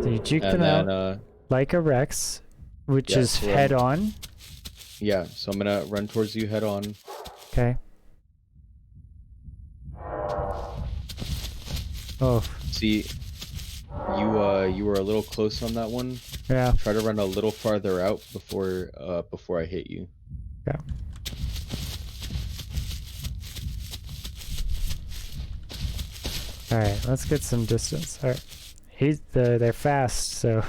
So you juke And them then, out like a Rex, which yeah, is so head on. yeah, so I'm gonna run towards you head on. Okay. Oh. See, you were a little close on that one. Yeah. Try to run a little farther out before I hit you. Yeah. All right, let's get some distance. All right, they're fast, so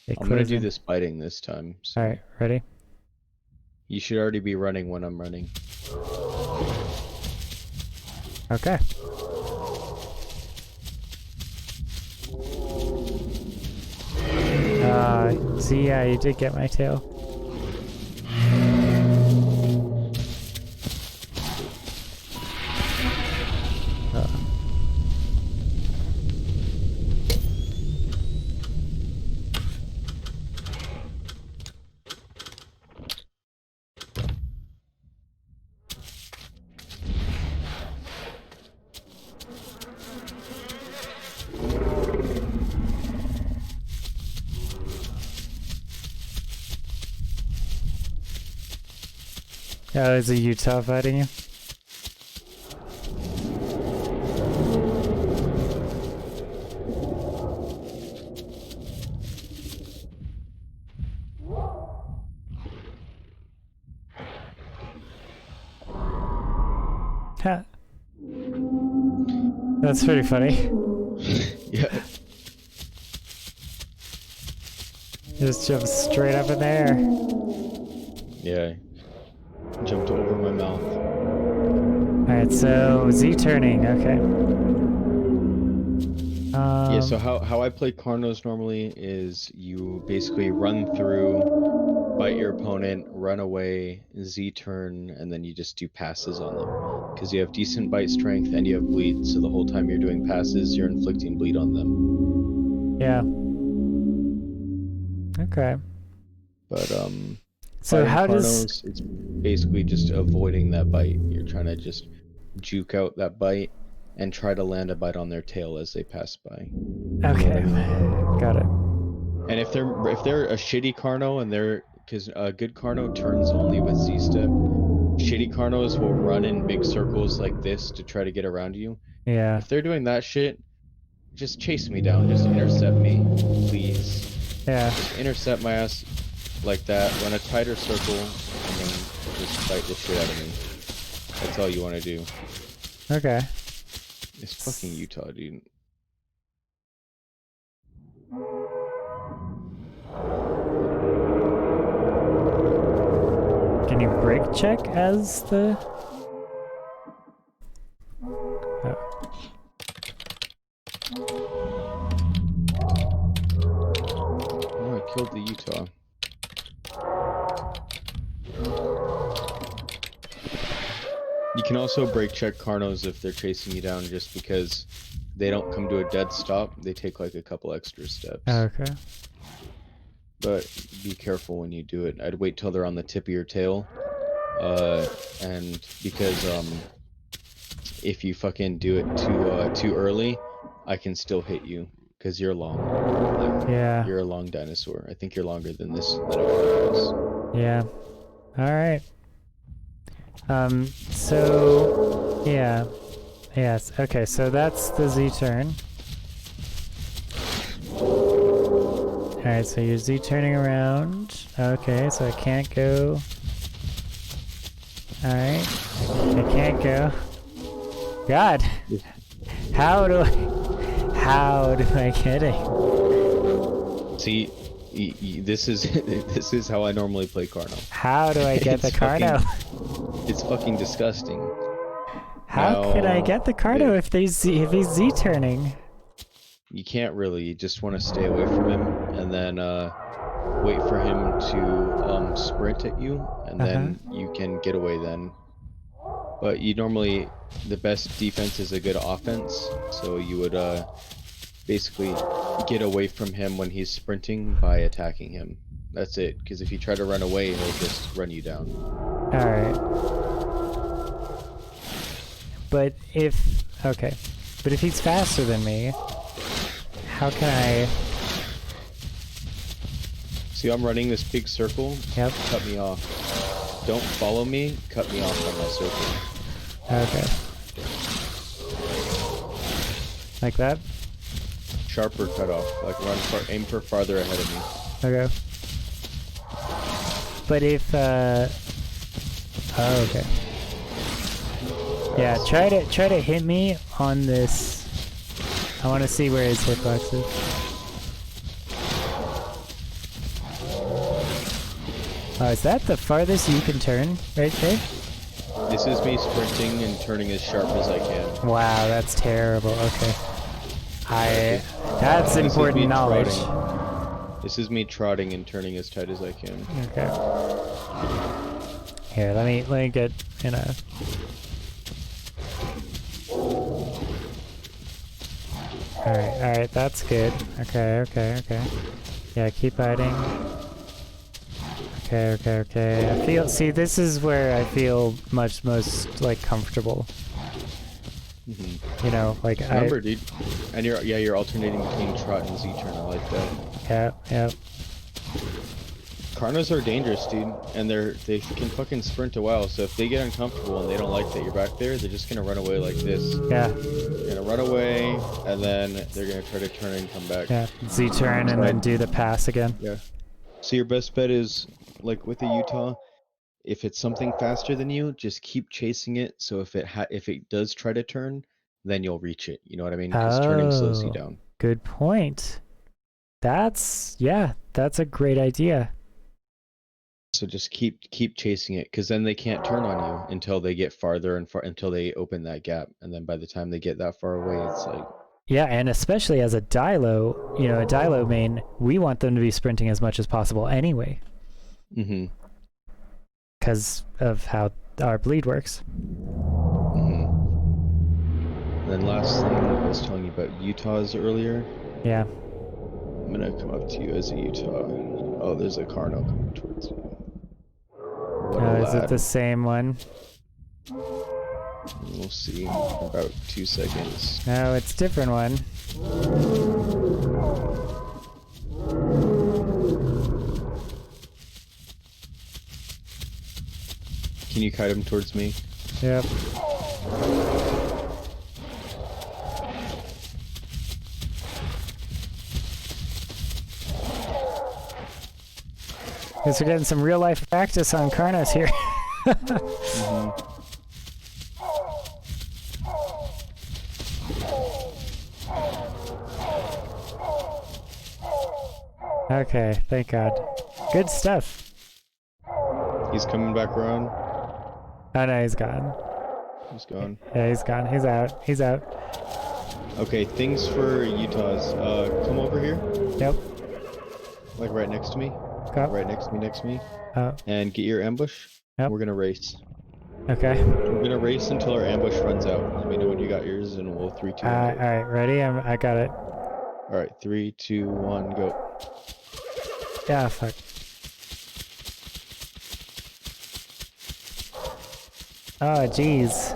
they I'm gonna close do in. this biting this time. So All right, ready? you should already be running when I'm running. Okay. See, yeah, you did get my tail. Oh, there's a Utah fighting you. Ha. That's pretty funny. Yeah. Just jump straight up in the air. Yeah. Jumped over my mouth. Alright, so Z turning, okay. Yeah, so how I play Carnos normally is you basically run through, bite your opponent, run away, Z turn, and then you just do passes on them. Because you have decent bite strength and you have bleed, so the whole time you're doing passes, you're inflicting bleed on them. Yeah. Okay. But So fighting how Carnos, does... it's basically just avoiding that bite. You're trying to just juke out that bite and try to land a bite on their tail as they pass by. Okay, got it. And if they're a shitty Carno and because a good Carno turns only with Z step, shitty Carnos will run in big circles like this to try to get around you. Yeah. If they're doing that shit, just chase me down, just intercept me, please. Yeah. Just intercept my ass like that, run a tighter circle, and then just fight the shit out of me. That's all you want to do. Okay. It's fucking Utah, dude. Can you brake check as the... Oh. Oh, I killed the Utah. You can also brake check Carnos if they're chasing you down, just because they don't come to a dead stop. They take like a couple extra steps. Okay. But be careful when you do it. I'd wait till they're on the tip of your tail. And because if you fucking do it too early, I can still hit you because you're long. Like, Yeah. you're a long dinosaur. I think you're longer than this little. Yeah. All right. So yeah. Yes. Okay. So that's the Z turn. All right. So you're Z turning around. Okay. So I can't go. All right. I can't go. God. How do I get it? See, this is how I normally play Carno. How do I get the Carno? It's fucking disgusting. How could I get the Carno if he's Z turning? You can't really. You just want to stay away from him and then wait for him to sprint at you, and then you can get away then. But you normally, the best defense is a good offense, so you would basically get away from him when he's sprinting by attacking him. That's it, because if you try to run away, he'll just run you down. Alright. But if... Okay. But if he's faster than me, how can I... See, I'm running this big circle. Yep. Cut me off. Don't follow me. Cut me off on my circle. Okay. Like that? Sharper cut off. Like aim for farther ahead of me. Okay. But if oh, okay. Yeah, try to hit me on this. I want to see where his hitbox is. Oh, is that the farthest you can turn right there? This is me sprinting and turning as sharp as I can. Wow, that's terrible. Okay. That's important knowledge. This is me trotting and turning as tight as I can. Okay. Here, let me get in a. Alright, that's good. Okay. Yeah, keep hiding. Okay. I feel, see, this is where I feel most, like, comfortable. You know, like, Remember, dude. And you're alternating between trot and Z-turn, I like that. Yeah. Carnos are dangerous, dude, and they can fucking sprint a while, so if they get uncomfortable and they don't like that you're back there, they're just gonna run away like this. Yeah. They're gonna run away, and then they're gonna try to turn and come back. Yeah, Z-turn and then do the pass again. Yeah. So your best bet is, like with the Utah, if it's something faster than you, just keep chasing it, so if it does try to turn, then you'll reach it, you know what I mean? Because turning slows you down. Good point. That's a great idea. So just keep chasing it, because then they can't turn on you until they get farther and until they open that gap, and then by the time they get that far away, it's like. Yeah, and especially as a Dilo, you know, a Dilo main, we want them to be sprinting as much as possible anyway. Because of how our bleed works. And then last thing I was telling you about Utahs earlier. Yeah. I'm gonna come up to you as a Utah. Oh, there's a Carno coming towards you. Is it the same one? We'll see in about 2 seconds. No, it's a different one. Can you kite him towards me? Yep. Guess we're getting some real life practice on Carnos here. Okay, thank God. Good stuff. He's coming back around. Oh no, he's gone. He's gone. Yeah, he's gone. He's out. He's out. Okay, things for Utahs. Come over here. Yep. Like right next to me. Go. Right next to me. Oh. And get your ambush. Yep. We're gonna race. Okay. We're gonna race until our ambush runs out. Let me know when you got yours, and we'll 3, 2, 1. All right, ready? I got it. All right, 3, 2, 1, go. Yeah, fuck. Oh, jeez.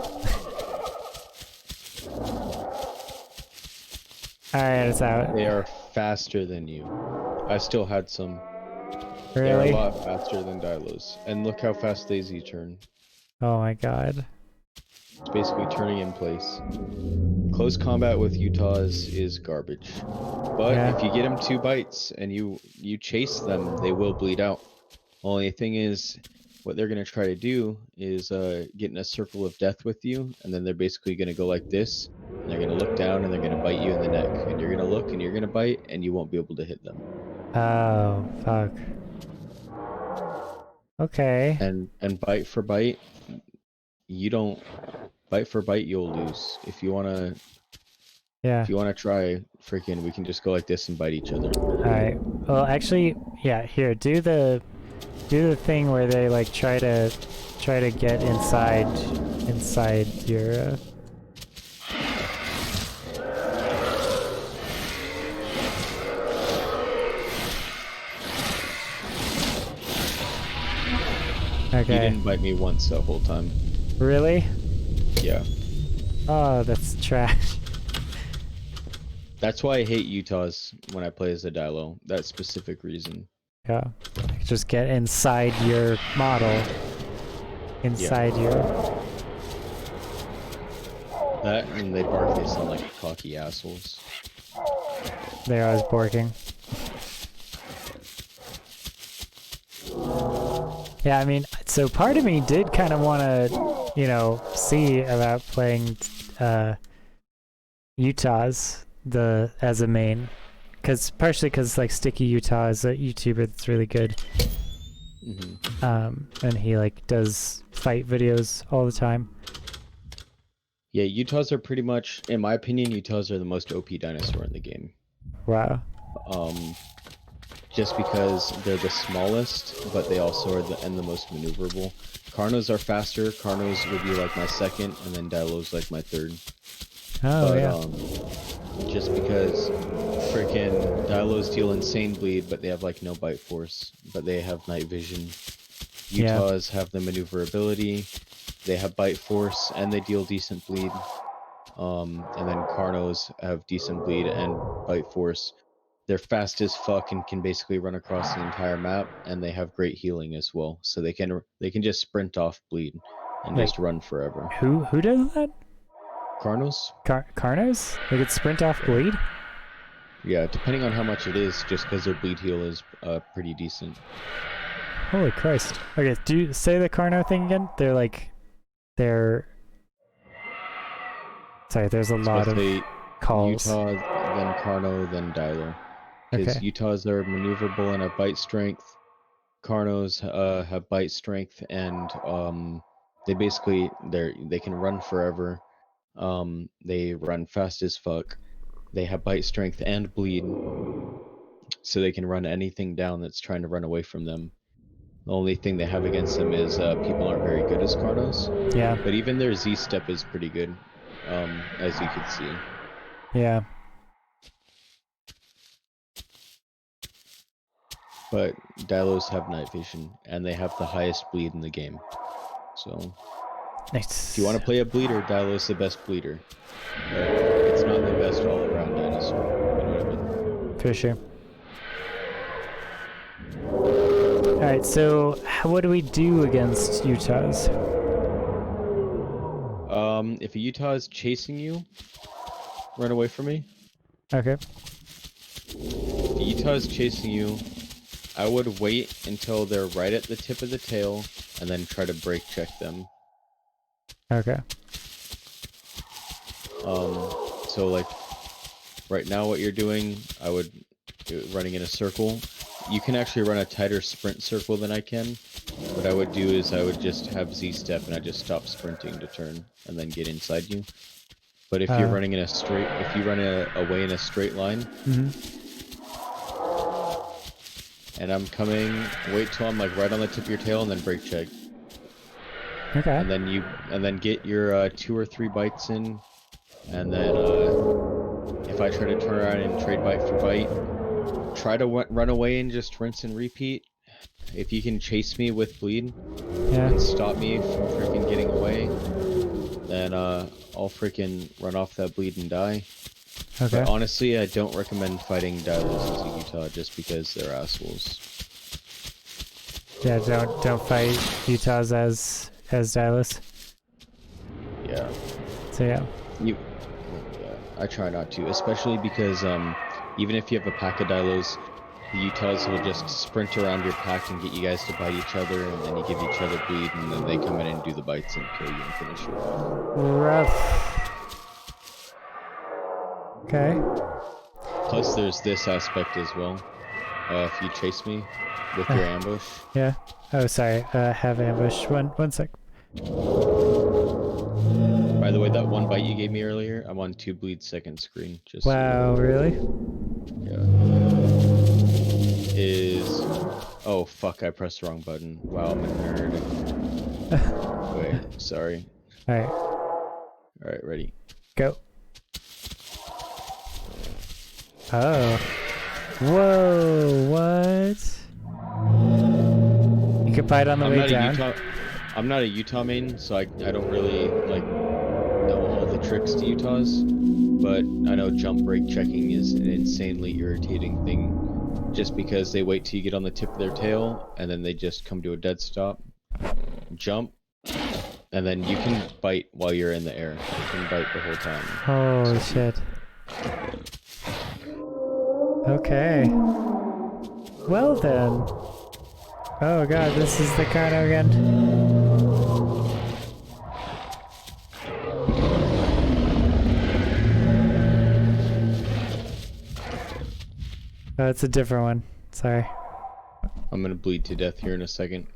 Alright, it's out. They are faster than you. I still had some. Really? They're a lot faster than Dilos. And look how fast they Z-turn. Oh my God. It's basically turning in place. Close combat with Utahs is garbage. But if you get them 2 bites and you chase them, they will bleed out. Only thing is, what they're going to try to do is get in a circle of death with you, and then they're basically going to go like this, and they're going to look down and they're going to bite you in the neck, and you're going to look and you're going to bite, and you won't be able to hit them. Oh, fuck. Okay. And bite for bite, you don't. Bite for bite, you'll lose. If you wanna try, freaking, we can just go like this and bite each other. All right. Well, actually, yeah. Here, do the thing where they like try to get inside your. Okay. He didn't bite me once the whole time. Really? Yeah. Oh, that's trash. That's why I hate Utahs when I play as a Dilo. That specific reason. Yeah. Just get inside your model. Inside your... That, and they bark, they sound like cocky assholes. There I was borking. Yeah, I mean, so part of me did kind of want to, you know, see about playing Utah's as a main, partially because like Sticky Utah is a YouTuber that's really good, and he like does fight videos all the time. Yeah, Utahs are pretty much, in my opinion, Utahs are the most OP dinosaur in the game. Wow. Just because they're the smallest, but they also are the most maneuverable. Carnos are faster. Carnos would be like my second, and then Dilo's like my third. Oh, but, yeah. Just because freaking Dilos deal insane bleed, but they have like no bite force, but they have night vision. Utahs have the maneuverability, they have bite force, and they deal decent bleed. And then Carnos have decent bleed and bite force. They're fast as fuck and can basically run across the entire map, and they have great healing as well. So they can just sprint off bleed and just run forever. Who does that? Carnos? Carnos? They could sprint off bleed? Yeah, depending on how much it is, just because their bleed heal is pretty decent. Holy Christ. Okay, do you say the Carno thing again? Sorry, there's a lot of calls. Utah, then Carno, then Dilo. Because Utahs are maneuverable and have bite strength. Carnos have bite strength, and they basically they can run forever. They run fast as fuck. They have bite strength and bleed, so they can run anything down that's trying to run away from them. The only thing they have against them is people aren't very good as Carnos. Yeah. But even their Z-step is pretty good, as you can see. Yeah. But Dilos have night vision, and they have the highest bleed in the game. So, nice. If you want to play a bleeder, Dilos the best bleeder. But it's not the best all-around dinosaur. You know what I mean? For sure. Alright, so what do we do against Utahs? If a Utah is chasing you, run away from me. Okay. If a Utah is chasing you, I would wait until they're right at the tip of the tail, and then try to brake check them. Okay. So like, right now what you're doing, I would running in a circle. You can actually run a tighter sprint circle than I can. What I would do is I would just have Z-step and I just stop sprinting to turn and then get inside you. But if you're running in a straight, if you run away in a straight line, and I'm coming, wait till I'm like right on the tip of your tail and then brake check. Okay. And then get your 2 or 3 bites in, and then if I try to turn around and trade bite for bite, try to run away and just rinse and repeat. If you can chase me with bleed and stop me from freaking getting away, then I'll freaking run off that bleed and die. Okay. But honestly, I don't recommend fighting Dilos as a Utah just because they're assholes. Yeah, don't fight Utahs as Dilos. Yeah. So yeah. Yeah, I try not to, especially because even if you have a pack of Dilos, the Utahs will just sprint around your pack and get you guys to bite each other, and then you give each other bleed, and then they come in and do the bites and kill you and finish you off. Rough. Okay. Plus, there's this aspect as well. If you chase me with your ambush. Yeah. Oh, sorry. Have ambush. One sec. By the way, that one bite you gave me earlier, I'm on 2 bleed second screen. Just wow, really? Yeah. Oh fuck! I pressed the wrong button. Wow, I'm a nerd. Wait, sorry. All right. All right, ready. Go. Oh. Whoa! What? You can fight on the way down. I'm not a Utah main, so I don't really like know all the tricks to Utahs. but I know jump break checking is an insanely irritating thing, just because they wait till you get on the tip of their tail, and then they just come to a dead stop, jump, and then you can bite while you're in the air. You can bite the whole time. Holy shit. Okay. Well then. Oh god, this is the Carno again. Oh, it's a different one. Sorry. I'm gonna bleed to death here in a second.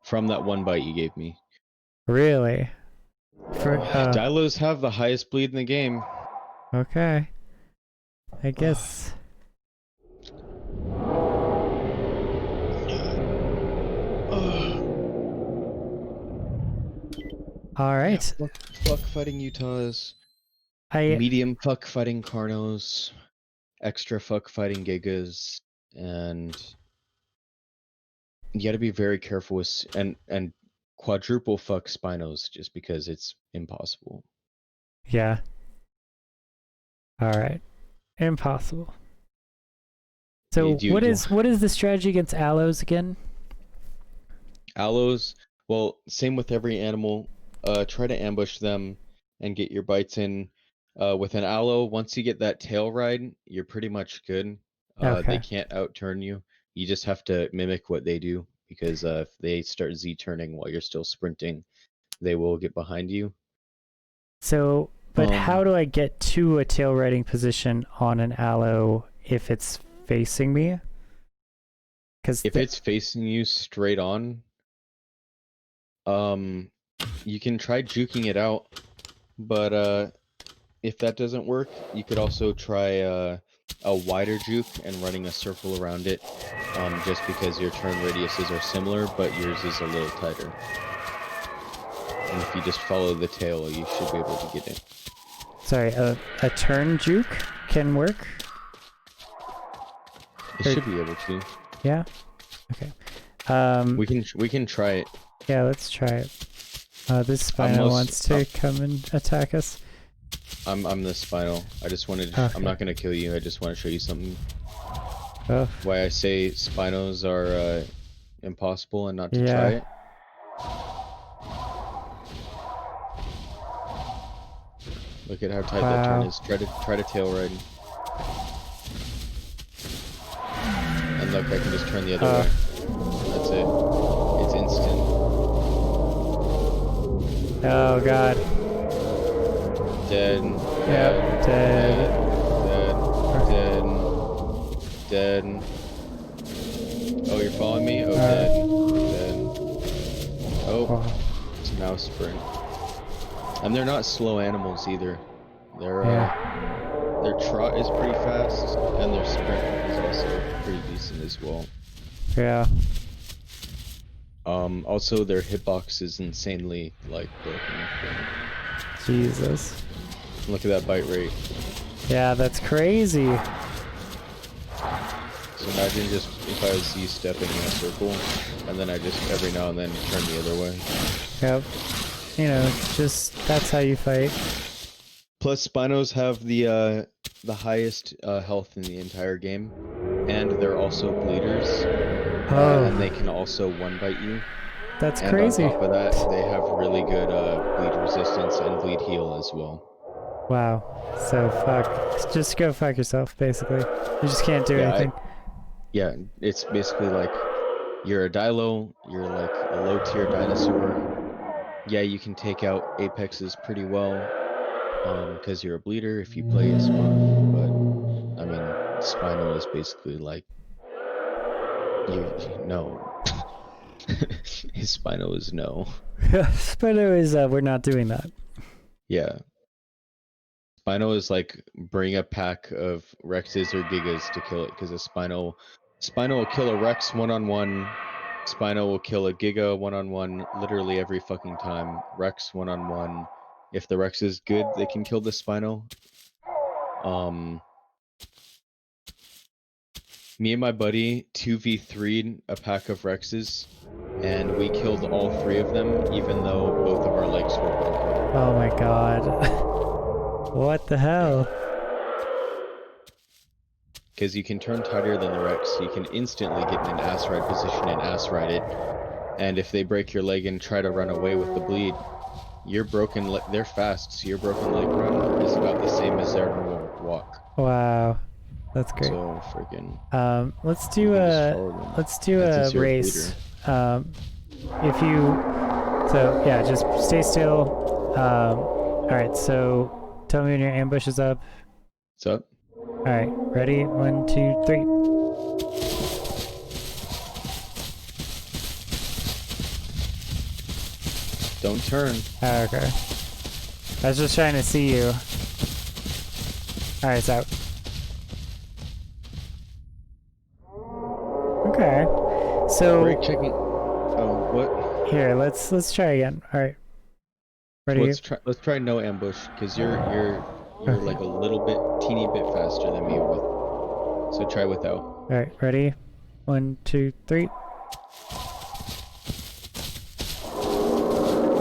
From that one bite you gave me. Really? Dilos have the highest bleed in the game. Okay. I guess. Alright. Yeah, fuck fighting Utahs. I Medium fuck fighting Carnos. Extra fuck fighting Gigas. And you gotta be very careful with and quadruple fuck Spinos just because it's impossible. yeah. Alright. Impossible. So what is the strategy against Allos again? Allos, well, same with every animal. Try to ambush them and get your bites in. With an Allo, once you get that tail ride, you're pretty much good. Okay. They can't outturn you. You just have to mimic what they do, because if they start Z-turning while you're still sprinting, they will get behind you. So, but how do I get to a tail riding position on an Allo if it's facing me? Because if it's facing you straight on, you can try juking it out, but if that doesn't work, you could also try a wider juke and running a circle around it, just because your turn radiuses are similar, but yours is a little tighter. And if you just follow the tail, you should be able to get it. Sorry, a turn juke can work? It should be able to. Yeah? Okay. We can try it. Yeah, let's try it. This Spino wants to come and attack us. I'm the Spinal. I just wanted to, I'm not gonna kill you, I just want to show you something. Oh. Why I say Spinos are impossible and not to try it. Look at how tight that turn is. Try to tail ride. And look, I can just turn the other way. That's it. It's instant. Oh god. Dead. Yep, dead. Dead. Oh, you're following me? Oh, dead. Oh, it's a mouse sprint. And they're not slow animals either. Their trot is pretty fast, and their sprint is also pretty decent as well. Yeah. Also their hitbox is insanely broken. Jesus. Look at that bite rate. Yeah, that's crazy. So imagine just if I was Z-stepping in a circle, and then I just every now and then turn the other way. Yep. You know, just that's how you fight. Plus, Spinos have the highest health in the entire game, and they're also bleeders, and they can also one-bite you. That's crazy. And on top of that, they have really good bleed resistance and bleed heal as well. Wow. So fuck. Just go fuck yourself, basically. You just can't do anything. Yeah, it's basically like you're a Dilo, you're like a low-tier dinosaur. Yeah, you can take out apexes pretty well, because you're a bleeder if you play as smart, but I mean, Spino is basically like no. His Spino is no. Spino is we're not doing that. Yeah. Spino is like bring a pack of Rexes or Gigas to kill it, because a Spino will kill a Rex one-on-one. Spino will kill a Giga one-on-one literally every fucking time. Rex one-on-one. If the Rex is good, they can kill the Spino. Me and my buddy 2v3'd a pack of Rexes, and we killed all 3 of them, even though both of our legs were broken. Oh my god. What the hell? because you can turn tighter than the Rex, so you can instantly get in an ass ride position and ass ride it. And if they break your leg and try to run away with the bleed, your broken leg, they're fast, so your broken leg run is about the same as their normal walk. Wow, that's great. So freaking. Let's You do can just a follow them. let's do Since a you're a race. If you so yeah, just stay still. All right, so tell me when your ambush is up. What's up? All right, ready? 1, 2, 3. Don't turn. Oh, okay. I was just trying to see you. All right, it's out. Okay. So Brake checking. Oh, what? here, let's try again. All right. Ready? Let's try no ambush, because you're Okay. like a little bit, teeny bit faster than me with. So try without. All right, ready? 1, 2, 3.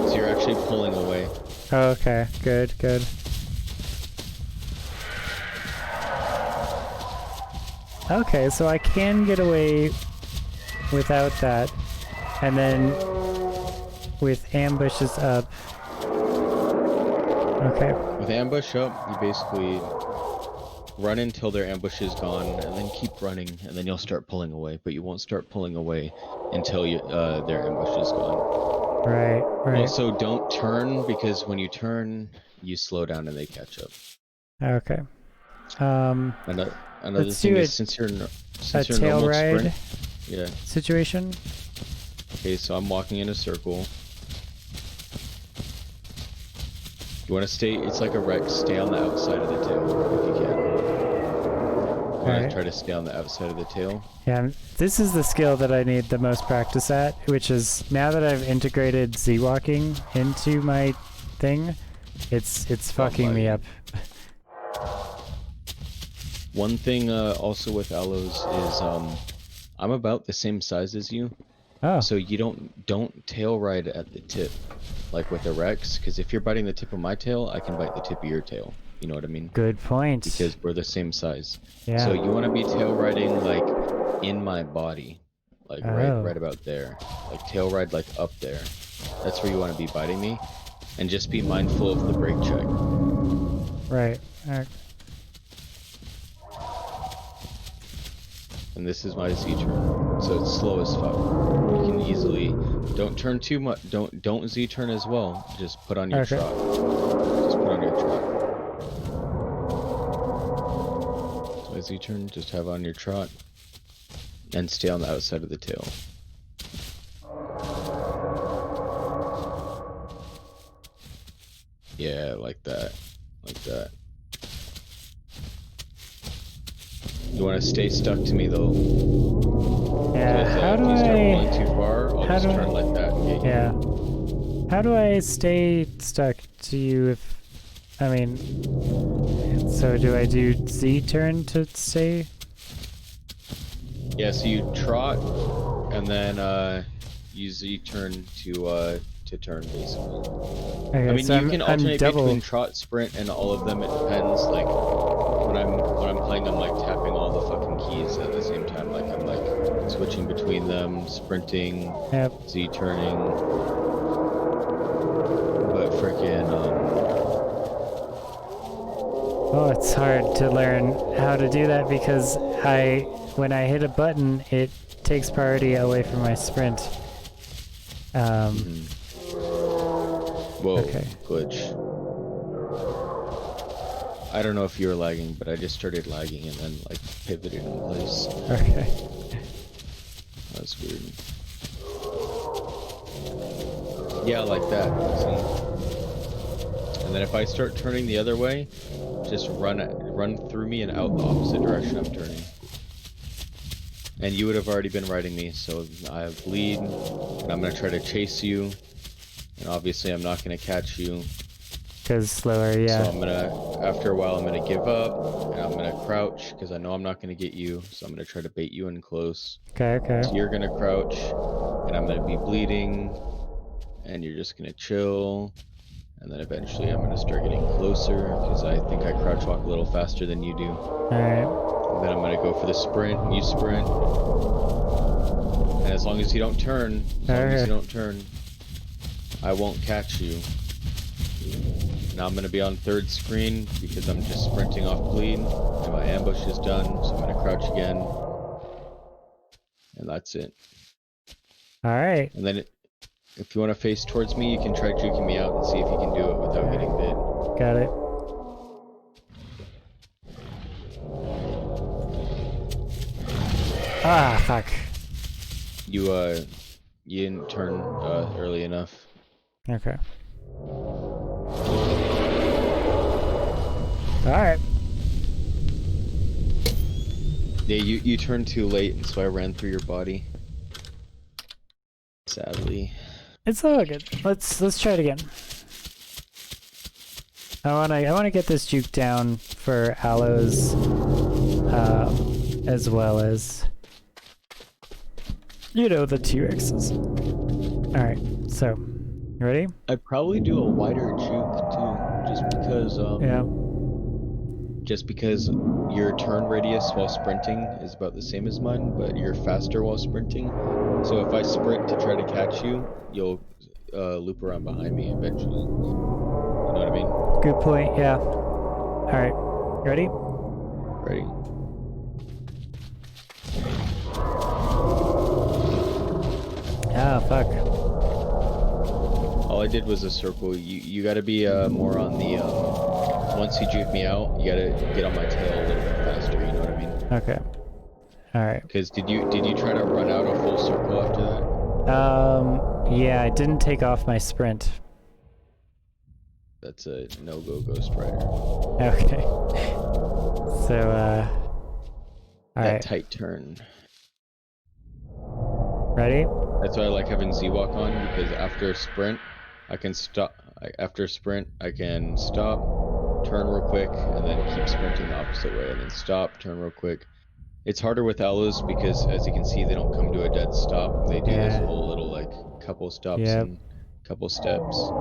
So you're actually pulling away. Oh, okay, good, good. Okay, so I can get away without that, and then with ambushes up. Okay. With ambush up, you basically run until their ambush is gone, and then keep running, and then you'll start pulling away. But you won't start pulling away until their ambush is gone. Right, right. Also, don't turn, because when you turn, you slow down and they catch up. Okay. Another Let's thing do is, since you're a tail normal ride sprint, yeah. situation. Okay, so I'm walking in a circle. You want to stay, it's like a Rex, stay on the outside of the tail, if you can. You want to try to stay on the outside of the tail. Yeah, this is the skill that I need the most practice at, which is now that I've integrated Z-walking into my thing, it's fucking me up. One thing also with Allos is I'm about the same size as you. Oh. So you don't tail ride at the tip, like with a Rex, because if you're biting the tip of my tail, I can bite the tip of your tail. You know what I mean? Good point. Because we're the same size. Yeah. So you want to be tail riding like in my body, like right about there, like tail ride like up there. That's where you want to be biting me, and just be mindful of the brake check. Right. Alright. And this is my Z-turn, so it's slow as fuck. You can easily, don't turn too much, don't Z-turn as well, just put on your trot. Just put on your trot. So as Z-turn, just have on your trot, and stay on the outside of the tail. Yeah, like that, like that. You want to stay stuck to me though. Yeah, how do if you start I... pulling too far, I'll just turn like that and get you. Yeah. How do I stay stuck to you if... I mean... So do I do Z-turn to stay? Yeah, so you trot, and then you Z-turn to turn, basically. Okay, I mean, so you can alternate between trot, sprint, and all of them. It depends. Like when I'm playing, I'm like tapping all the fucking keys at the same time. Like I'm like switching between them, sprinting, Z-turning. But freaking Oh, it's hard to learn how to do that because when I hit a button, it takes priority away from my sprint. Whoa, okay. Glitch. I don't know if you're lagging, but I just started lagging and then like pivoted in place. Okay. That's weird. Yeah, like that. See? And then if I start turning the other way, just run through me and out the opposite direction I'm turning. And you would have already been riding me, so I bleed, and I'm gonna try to chase you. And obviously I'm not going to catch you. Because slower, yeah. So I'm going to, after a while, I'm going to give up. And I'm going to crouch, because I know I'm not going to get you. So I'm going to try to bait you in close. Okay, okay. So you're going to crouch, and I'm going to be bleeding. And you're just going to chill. And then eventually I'm going to start getting closer, because I think I crouch walk a little faster than you do. Alright. Then I'm gonna go for the sprint. You sprint. And as long as you don't turn, I won't catch you. Now I'm gonna be on third screen because I'm just sprinting off bleed. And my ambush is done, so I'm gonna crouch again. And that's it. Alright. And then if you want to face towards me, you can try juking me out and see if you can do it without getting bit. Got it. Ah, fuck. You didn't turn early enough. Okay. Alright. Yeah, you turned too late, and so I ran through your body. Sadly. It's all good. Let's try it again. I wanna get this juke down for Allo's, as well as, you know, the T-Rexes. All right, so you ready? I'd probably do a wider juke too, just because Yeah. just because your turn radius while sprinting is about the same as mine, but you're faster while sprinting. So if I sprint to try to catch you, you'll loop around behind me eventually. You know what I mean? Good point. Yeah. All right. Ready? Ready? Ah, fuck. All I did was a circle. You got to be more on the once you juke me out, you got to get on my tail a little bit faster. You know what I mean? Okay. All right. Because did you try to run out a full circle after that? Yeah, I didn't take off my sprint. That's a no-go Ghost Rider. Okay. So, all right. Tight turn. Ready? That's why I like having Z-Walk on, because after a sprint, I can stop. After a sprint, I can stop, turn real quick, and then keep sprinting the opposite way, and then stop, turn real quick. It's harder with Allos because, as you can see, they don't come to a dead stop. They do this whole little, like, couple stops and couple steps.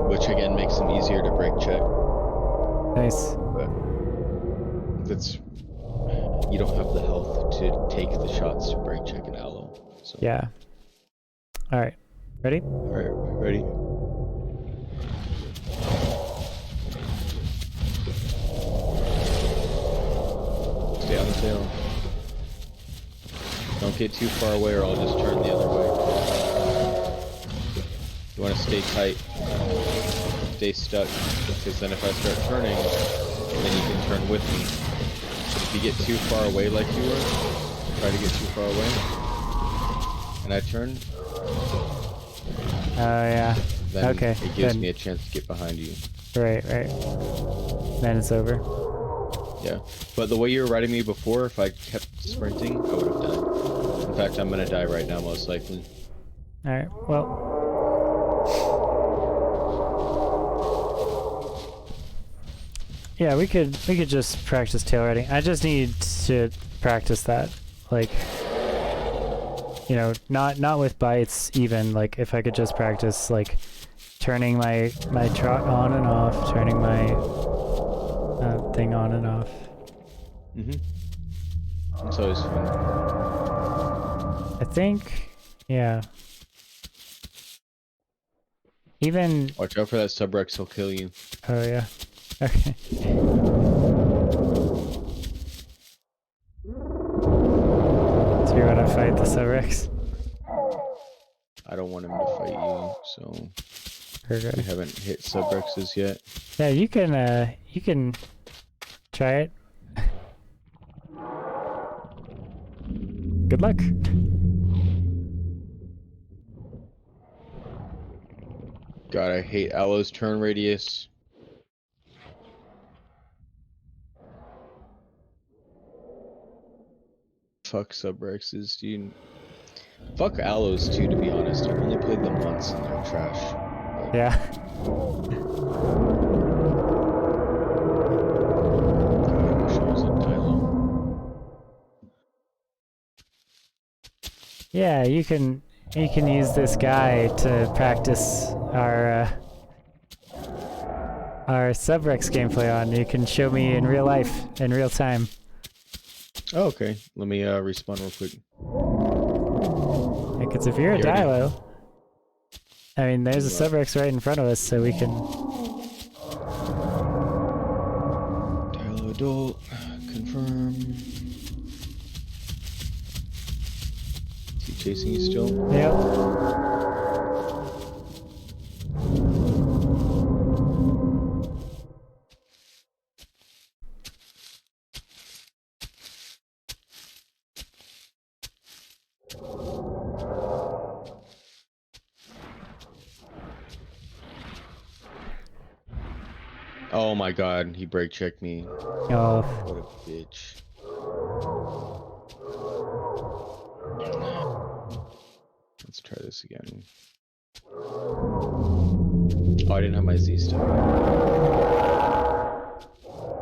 Which again makes them easier to brake check. Nice. But that's, you don't have the health to take the shots to brake check an Allo. So. Yeah. All right. Ready? All right, ready. Stay on the tail. Don't get too far away or I'll just turn the other way. You want to stay tight. Stay stuck, because then if I start turning, then you can turn with me. But if you get too far away like you were, try to get too far away, and I turn. Oh, yeah. Then okay. It gives me a chance to get behind you. Right. Then it's over. Yeah. But the way you were riding me before, if I kept sprinting, I would have died. In fact, I'm gonna die right now, most likely. Alright, well. Yeah, we could just practice tail riding. I just need to practice that. Like, you know, not with bites even, like if I could just practice like turning my trot on and off, turning my thing on and off. It's always fun. I think, yeah. Even Watch out for that Subrex, he'll kill you. oh yeah. Okay. Do you want to fight the Subrex? I don't want him to fight you, so Okay. we haven't hit Subrexes yet. Yeah, you can try it. Good luck. God, I hate Allo's turn radius. Fuck Subrexes, dude. Fuck Allos too, to be honest. I've only played them once and they're trash. But... Yeah. God, I wish I was in Dilo. Yeah, you can use this guy to practice our Subrex gameplay on. You can show me in real life, in real time. Oh, okay. Let me respawn real quick. Because if you're a Dilo, I mean, there's a Subrex right in front of us, so we can. Dilo adult, confirm. Is he chasing you still? Yep. Oh my god, he brake checked me. Oh. What a bitch. Let's try this again. Oh, I didn't have my Z step.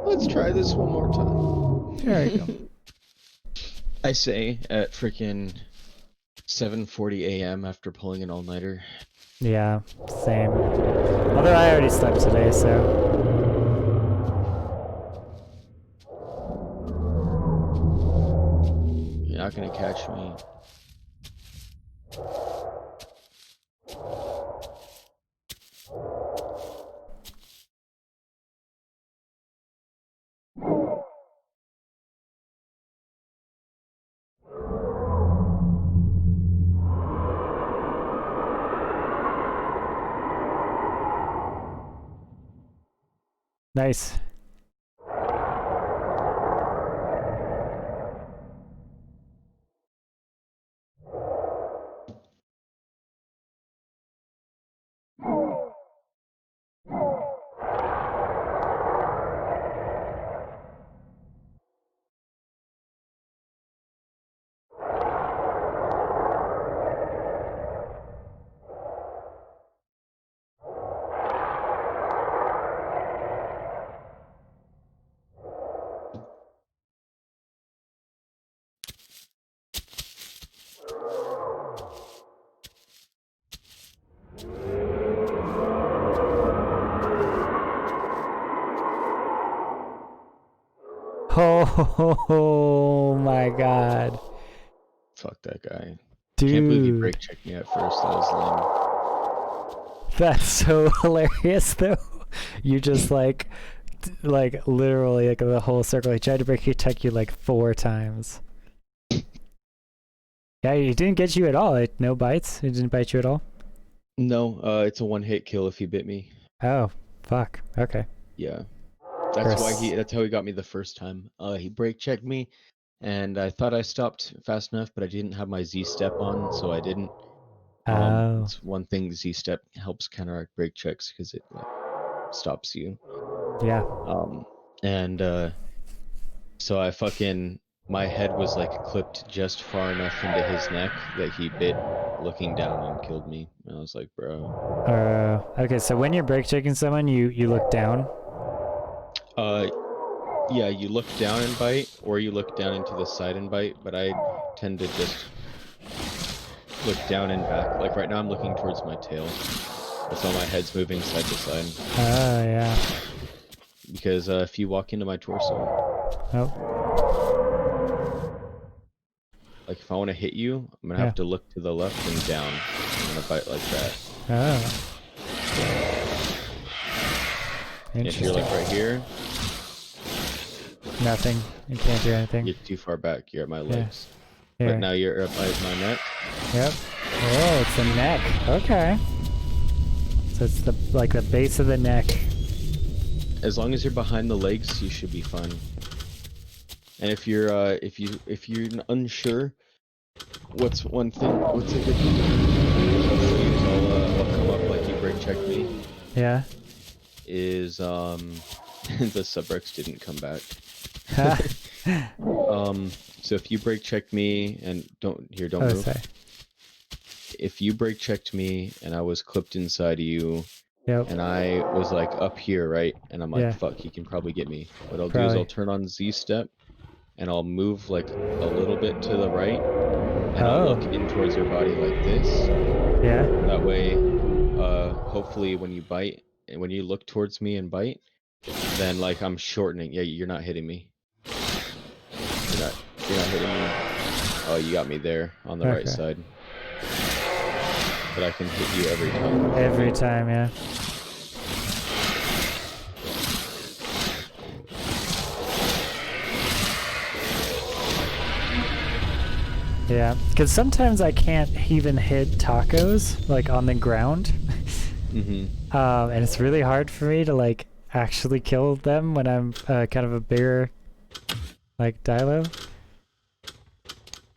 Let's try this one more time. There we go. I say at freaking 7:40 a.m. after pulling an all-nighter. Yeah, same. Although I already slept today, so. You're not gonna catch me. Nice. Oh my god. Fuck that guy. Dude. Can't believe he brake checked me at first. That was That's so hilarious though. You just like literally like the whole circle. He tried to break your tech you like 4 times. Yeah, he didn't get you at all. Like, no bites? He didn't bite you at all? lame. No, it's a one-hit kill if he bit me. Oh, fuck. Okay. Yeah. That's how he got me the first time. He brake checked me, and I thought I stopped fast enough, but I didn't have my Z step on, so I didn't. Oh. It's one thing Z step helps counteract brake checks because it like stops you. Yeah. And so my head was like clipped just far enough into his neck that he bit looking down and killed me. And I was like, bro. Okay, so when you're brake checking someone, you look down? Yeah, you look down and bite, or you look down into the side and bite, but I tend to just look down and back. Like right now I'm looking towards my tail. That's why my head's moving side to side. Oh, yeah. Because if you walk into my torso... Oh. Like if I want to hit you, I'm going to have to look to the left and down. I'm going to bite like that. Oh. If you're like right here... Nothing. You can't do anything. You're too far back. You're at my legs. Yeah. But now you're up by my neck. Yep. Oh, it's the neck. Okay. So it's the base of the neck. As long as you're behind the legs, you should be fine. And if you're unsure, what's a good thing? I'll come up like you brake checked me. Yeah. Is the Subrex didn't come back. So if you brake checked me and don't move. Sorry. If you brake checked me and I was clipped inside of you, yep. and I was like up here, right? And I'm like, fuck, he can probably get me. What I'll do is I'll turn on Z step, and I'll move like a little bit to the right, and I'll look in towards your body like this. Yeah. That way, hopefully when you bite, when you look towards me and bite, then like I'm shortening. Yeah, you're not hitting me. You're not hitting me. Oh, you got me there on the right side. But I can hit you every time. Every time, yeah. Yeah, because sometimes I can't even hit tacos like on the ground. And it's really hard for me to like actually kill them when I'm kind of a bigger like Dilo.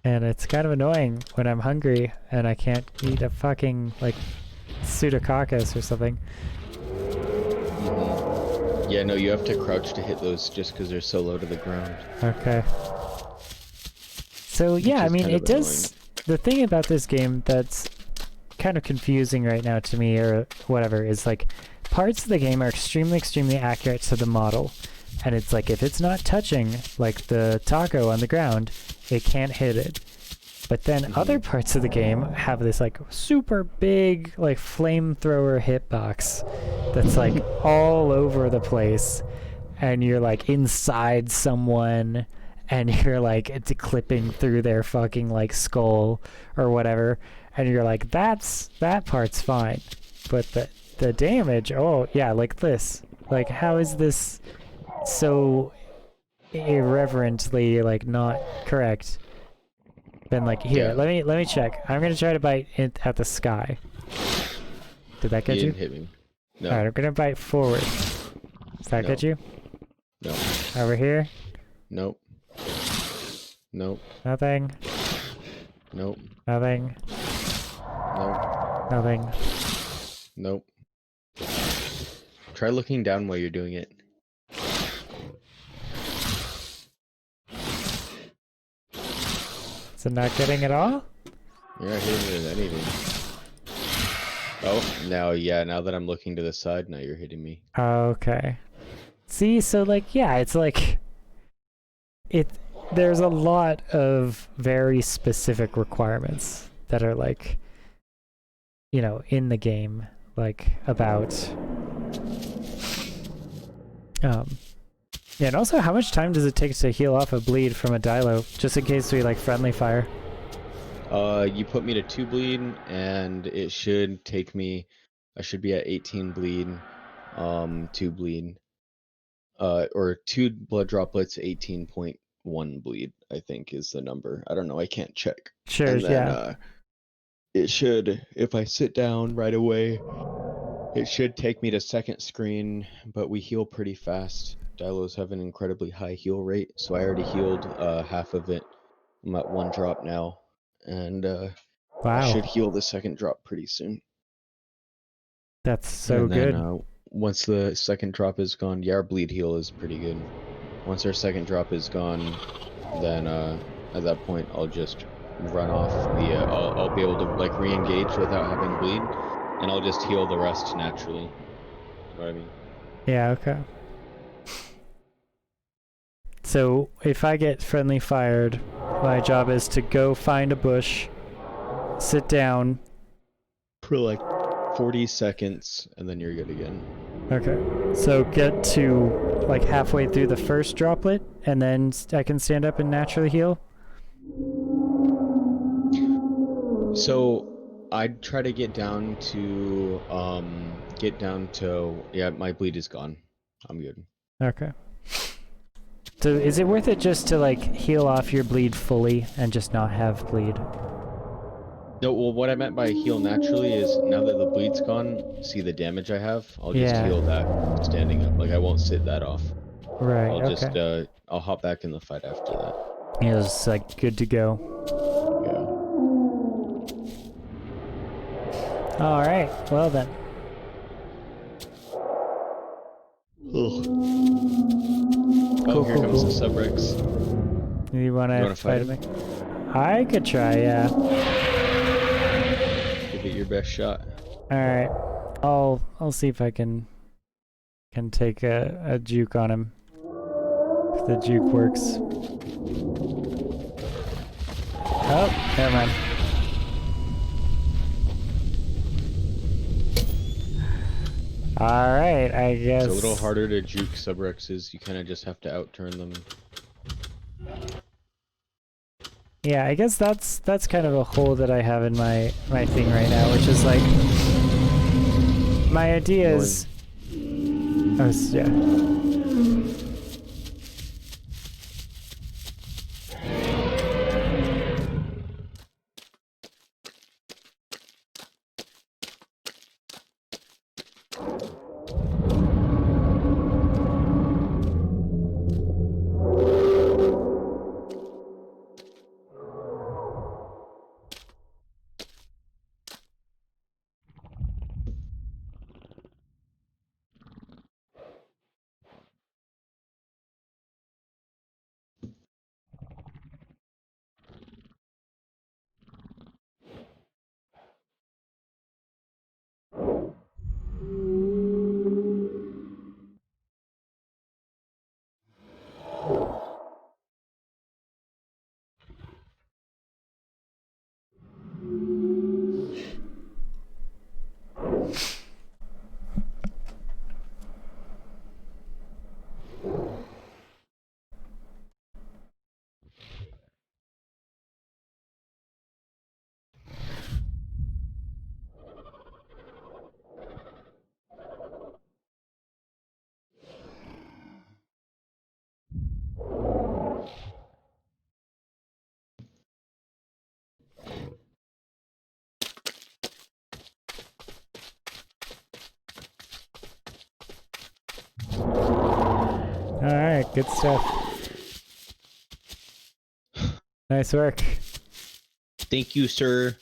And it's kind of annoying when I'm hungry and I can't eat a fucking like pseudococcus or something. Yeah, no, you have to crouch to hit those just because they're so low to the ground. Okay. So yeah, I mean, it does. The thing about this game that's kind of confusing right now to me, or whatever, is like parts of the game are extremely accurate to the model, and it's like if it's not touching like the taco on the ground, it can't hit it. But then other parts of the game have this like super big like flamethrower hitbox that's like all over the place, and you're like inside someone. And you're like, it's clipping through their fucking like skull or whatever, and you're like, that part's fine, but the damage, oh yeah, like this, like how is this so irreverently like not correct? Then like here, let me check. I'm gonna try to bite it at the sky. Did that get you? Didn't hit me. No. All right, I'm gonna bite forward. Does that get you? No. Over here? Nope. Nope. Nothing. Nope. Nothing. Nope. Nothing. Nope. Try looking down while you're doing it. So not getting it all? You're not hitting it with anything. Oh, now that I'm looking to the side, now you're hitting me. Okay. See, so like, yeah, it's like, there's a lot of very specific requirements that are like, you know, in the game, like about, yeah, and also how much time does it take to heal off a bleed from a Dilo, just in case we like friendly fire? You put me to 2 bleed, and it should take me, I should be at 18 bleed, 2 bleed, or 2 blood droplets, 18.1 bleed, I think is the number. I don't know, I can't check. Sure, and then, yeah. It should, if I sit down right away, it should take me to second screen, but we heal pretty fast. Dilos have an incredibly high heal rate, so I already healed half of it. I'm at 1 drop now, and I should heal the second drop pretty soon. That's so good. And then once the second drop is gone, yeah, our bleed heal is pretty good. Once our second drop is gone, then at that point I'll just run off the I'll be able to like re-engage without having bleed, and I'll just heal the rest naturally. You know what I mean? Yeah, okay. So if I get friendly fired, my job is to go find a bush, sit down for like 40 seconds, and then you're good again. Okay, so get to like halfway through the first droplet, and then I can stand up and naturally heal? So I'd try to get down to yeah, my bleed is gone. I'm good. Okay. So is it worth it just to like heal off your bleed fully and just not have bleed? No, well, what I meant by heal naturally is now that the bleed's gone, see the damage I have? I'll just heal that standing up. Like, I won't sit that off. Right, I'll just, I'll hop back in the fight after that. Yeah, it's like good to go. Yeah. Alright, well then. Ugh. Oh, here comes the Subrex. You wanna fight me? I could try, yeah. Give it your best shot. Alright. I'll see if I can take a juke on him. If the juke works. Oh, never mind. Alright, I guess. It's a little harder to juke Subrexes. You kind of just have to outturn them. Yeah, I guess that's kind of a hole that I have in my thing right now, which is like my idea is yeah. Alright, good stuff. Nice work. Thank you, sir.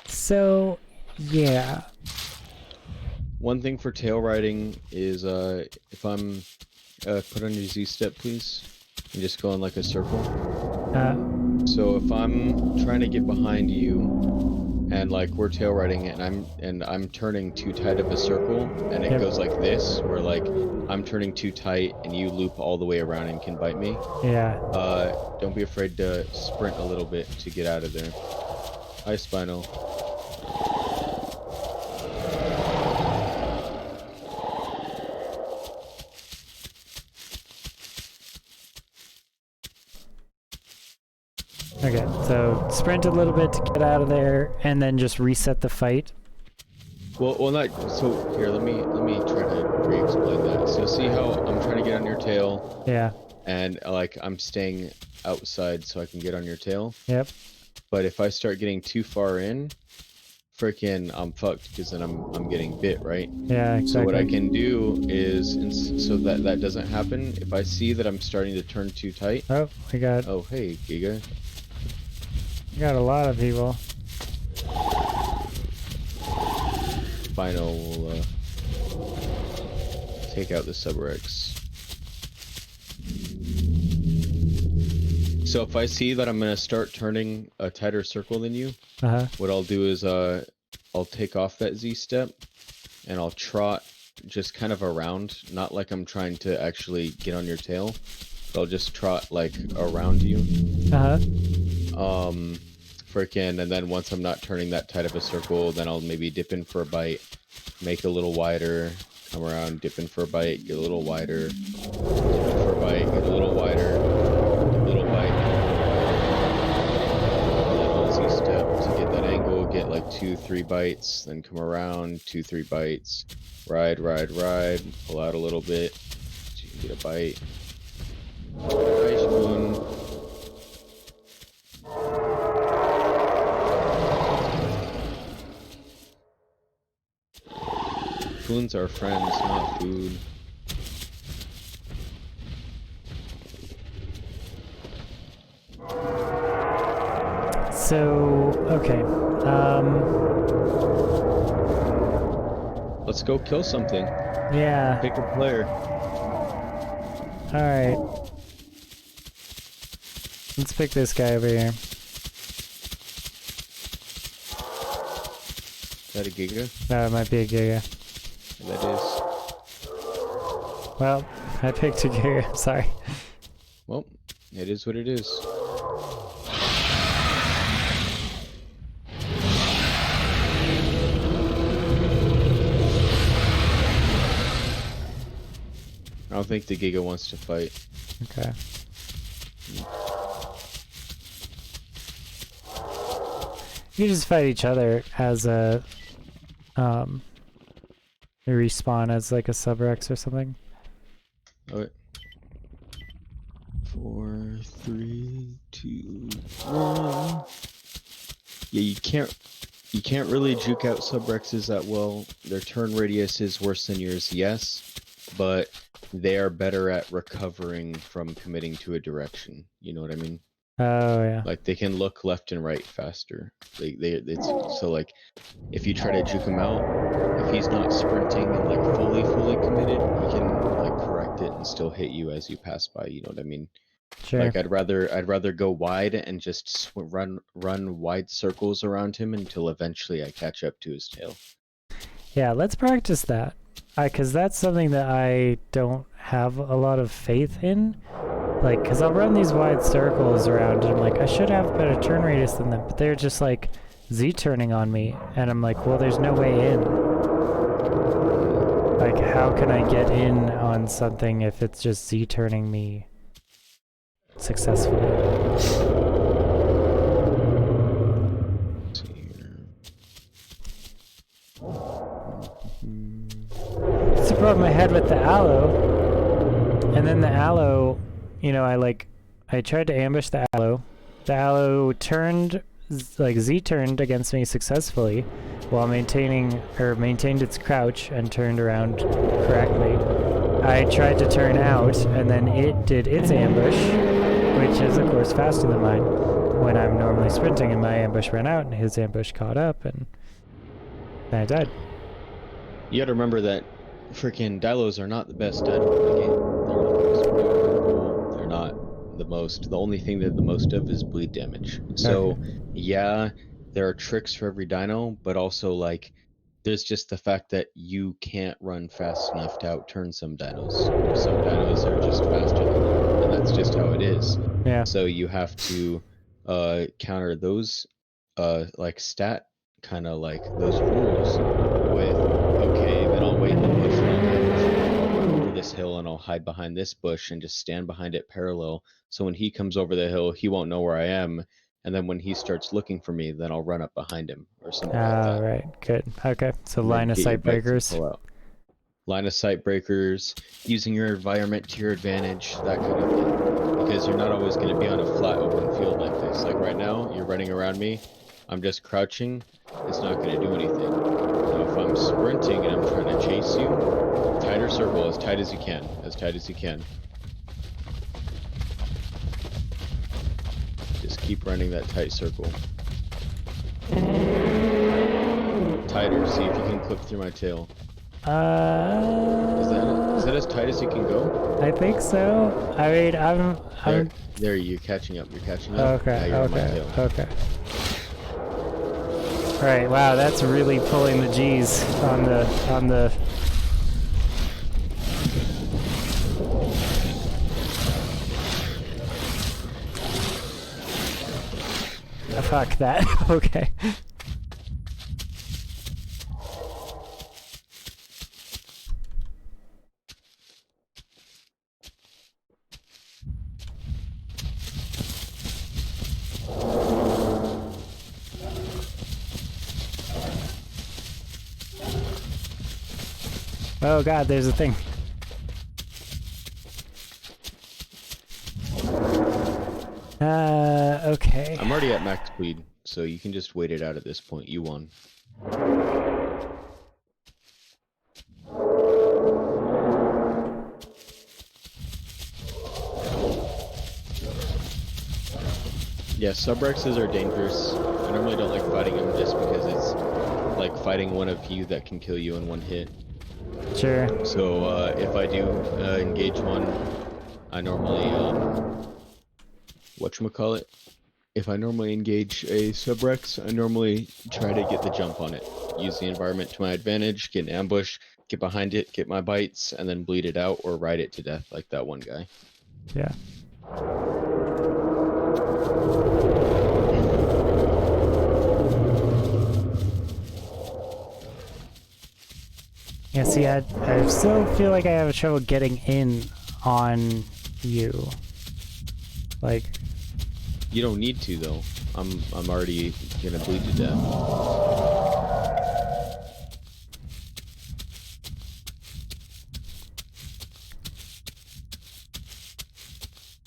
So, yeah. One thing for tail riding is if I'm put on your Z step, please, and just go in like a circle. So if I'm trying to get behind you, and like we're tail riding it, and I'm turning too tight of a circle, and it goes like this, where like I'm turning too tight, and you loop all the way around and can bite me. Yeah. Don't be afraid to sprint a little bit to get out of there. Hi, Spino. Okay, so sprint a little bit to get out of there, and then just reset the fight. Well, not so. Here, let me try to re-explain that. So, see how I'm trying to get on your tail? Yeah. And like I'm staying outside so I can get on your tail. Yep. But if I start getting too far in, freaking, I'm fucked because then I'm getting bit, right? Yeah, exactly. So what I can do is, so that doesn't happen. If I see that I'm starting to turn too tight. Oh, we got. Oh, hey, Giga. We got a lot of people. Final will take out the Subrex. So if I see that I'm gonna start turning a tighter circle than you, what I'll do is I'll take off that Z step and I'll trot just kind of around, not like I'm trying to actually get on your tail, but I'll just trot like around you. Freaking, and then once I'm not turning that tight of a circle, then I'll maybe dip in for a bite, make it a little wider, come around, dip in for a bite, get a little wider, dip in for a bite, get a little wider, a little bite, and then I'll Z step to get that angle, get like 2-3 bites, then come around, 2-3 bites, ride, pull out a little bit, so you can get a bite. Nice one. Spoons are friends, not food. So, okay. Let's go kill something. Yeah. Pick a player. Alright. Let's pick this guy over here. Is that a Giga? No, it might be a Giga. That is. Well, I picked a gear. I'm sorry. Well, it is what it is. I don't think the Giga wants to fight. Okay. You just fight each other as a respawn as like a Subrex or something. Okay. 4, 3, 2, 1. Yeah, you can't really juke out Subrexes that well. Their turn radius is worse than yours, yes, but they are better at recovering from committing to a direction. You know what I mean? Oh yeah. Like they can look left and right faster. It's so like if you try to juke him out, if he's not sprinting and like fully committed, he can like correct it and still hit you as you pass by. You know what I mean? Sure. Like I'd rather go wide and just run wide circles around him until eventually I catch up to his tail. Yeah, let's practice that. Because that's something that I don't have a lot of faith in. Like, because I'll run these wide circles around and I'm like, I should have better turn radius than them, but they're just like Z-turning on me, and I'm like, well, there's no way in. Like, how can I get in on something if it's just Z-turning me successfully? Let's see here. That's the problem I had with the Allo. And then the Allo, you know, I tried to ambush the Allo. The Allo turned, like Z-turned against me successfully while maintained its crouch and turned around correctly. I tried to turn out and then it did its ambush, which is of course faster than mine when I'm normally sprinting, and my ambush ran out and his ambush caught up and I died. You gotta remember that freaking Dilos are not the best dino in the game. They're not the most powerful. They're not the most. The only thing they're the most of is bleed damage. So, Okay. yeah, there are tricks for every dino, but also like there's just the fact that you can't run fast enough to outturn some dinos. Some dinos are just faster than you, and that's just how it is. Yeah. So you have to counter those like stat kind of like those rules with, okay, then I'll wait in the bush and I'll run over this hill and I'll hide behind this bush and just stand behind it parallel. So when he comes over the hill, he won't know where I am. And then when he starts looking for me, then I'll run up behind him or something like that. Right. Good. Okay. So And line of get your sight bites and breakers. pull out. Line of sight breakers, using your environment to your advantage, that kind of thing. Because you're not always going to be on a flat open field like this. Like right now, you're running around me. I'm just crouching. It's not going to do anything. Now, if I'm sprinting and I'm trying to chase you, tighter circle, as tight as you can. As tight as you can. Just keep running that tight circle. Tighter, see if you can clip through my tail. Is that as tight as you can go? I think so. I mean, I'm there, you're catching up. You're catching up. Okay. Now you're on my tail. Okay. All right. Wow, that's really pulling the G's on the. Fuck that. Okay. Oh god, there's a thing. Okay. I'm already at max speed, so you can just wait it out at this point. You won. Yeah, Subrexes are dangerous. I normally don't like fighting them just because it's like fighting one of you that can kill you in one hit. Sure. So if I do engage one, I normally whatchamacallit? If I normally engage a Subrex, I normally try to get the jump on it. use the environment to my advantage, get an ambush, get behind it, get my bites, and then bleed it out or ride it to death like that one guy. Yeah. Yeah, see, I still feel like I have trouble getting in on you. Like... You don't need to, though. I'm already gonna bleed to death.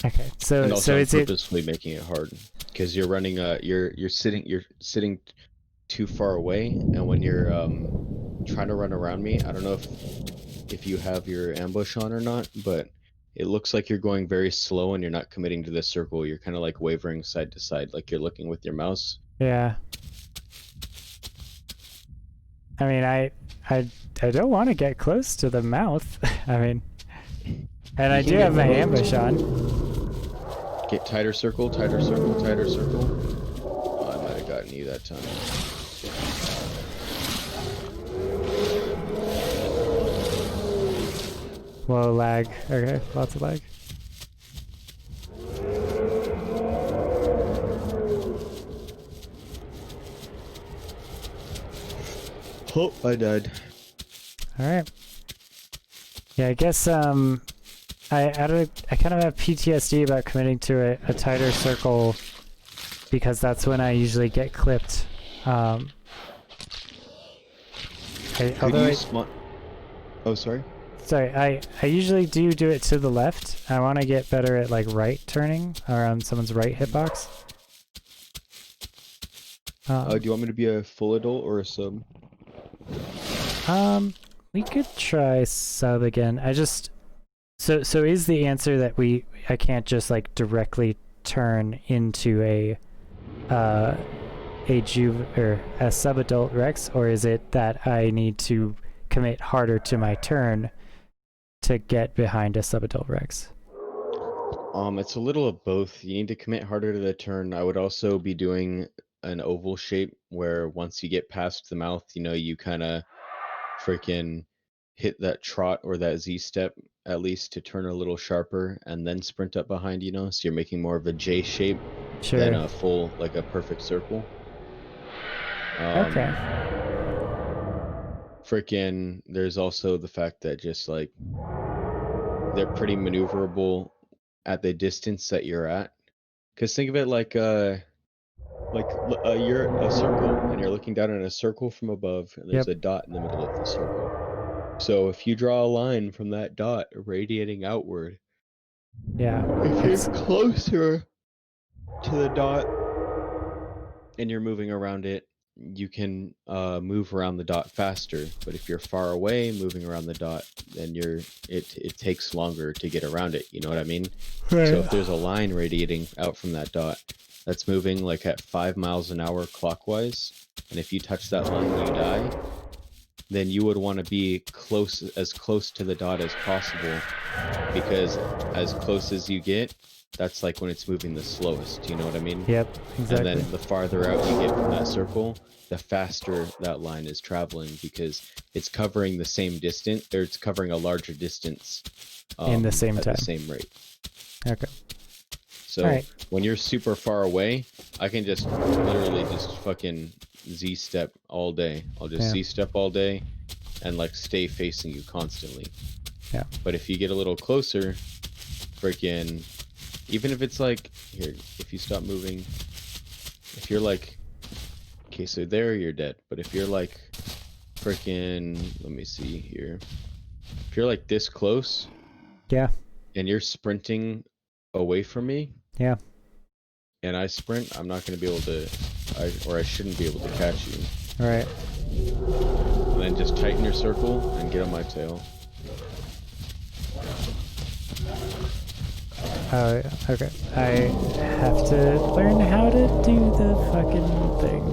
Okay, so And also, so I'm is it... purposefully making it hard because you're running. You're sitting too far away, and when you're trying to run around me, I don't know if you have your ambush on or not, but it looks like you're going very slow and you're not committing to this circle. You're kind of like wavering side to side, like you're looking with your mouse. Yeah. I mean, I don't want to get close to the mouth. I mean, and I do have my ambush on. Get tighter circle, tighter circle, tighter circle. Oh, I might have gotten you that time. Whoa, lag. Okay, lots of lag. Oh, I died. Alright. Yeah, I guess, I kind of have PTSD about committing to a tighter circle because that's when I usually get clipped. Oh, sorry? Sorry, I usually do it to the left. I want to get better at, like, right turning around someone's right hitbox. Do you want me to be a full adult or a sub? We could try sub again. I just... So is the answer that I can't just, like, directly turn into a sub-adult Rex, or is it that I need to commit harder to my turn to get behind a sub-adult Rex? It's a little of both. You need to commit harder to the turn. I would also be doing an oval shape where once you get past the mouth, you know, you kind of freaking hit that trot or that Z step at least to turn a little sharper and then sprint up behind, you know, so you're making more of a J shape than a full, like a perfect circle. Okay. Freaking, there's also the fact that just like they're pretty maneuverable at the distance that you're at. Because think of it like you're a circle and you're looking down in a circle from above, and there's a dot in the middle of the circle. So if you draw a line from that dot radiating outward, if you're closer to the dot and you're moving around it, you can move around the dot faster. But if you're far away moving around the dot, then it takes longer to get around it. You know what I mean? Right. So if there's a line radiating out from that dot that's moving like at 5 miles an hour clockwise, and if you touch that line and you die, then you would want to be as close to the dot as possible, because as close as you get, that's like when it's moving the slowest. You know what I mean? Yep, exactly. And then the farther out you get from that circle, the faster that line is traveling, because it's covering the same distance, or it's covering a larger distance in the same time, at the same rate. Okay. So when you're super far away, I can just literally just fucking Z-step all day. I'll just Z-step all day and like stay facing you constantly. Yeah. But if you get a little closer, freaking, even if it's like, here, if you stop moving, if you're like, okay, so there you're dead. But if you're like freaking, let me see here. If you're like this close, yeah, and you're sprinting away from me, yeah, and I sprint, I'm not going to be able to, I shouldn't be able to catch you. All right. And then just tighten your circle and get on my tail. Oh, okay. I have to learn how to do the fucking thing.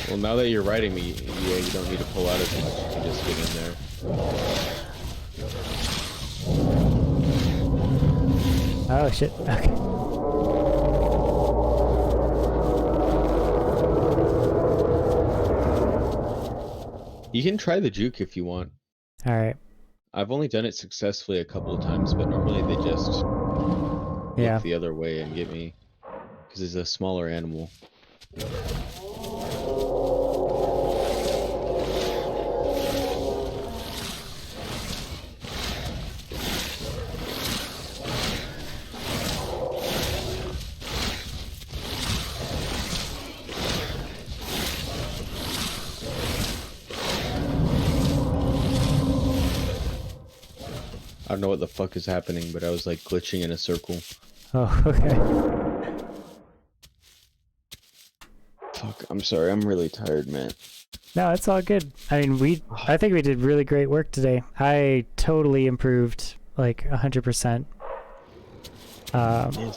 Well, now that you're riding me, yeah, you don't need to pull out as much. You can just get in there. Oh shit. Okay. You can try the juke if you want. All right. I've only done it successfully a couple of times, but normally they just Yeah. look the other way and get me because it's a smaller animal. I don't know what the fuck is happening, but I was like glitching in a circle. Oh, okay. Fuck, I'm sorry, I'm really tired, man. No, it's all good. I mean, I think we did really great work today. I totally improved, like 100%. And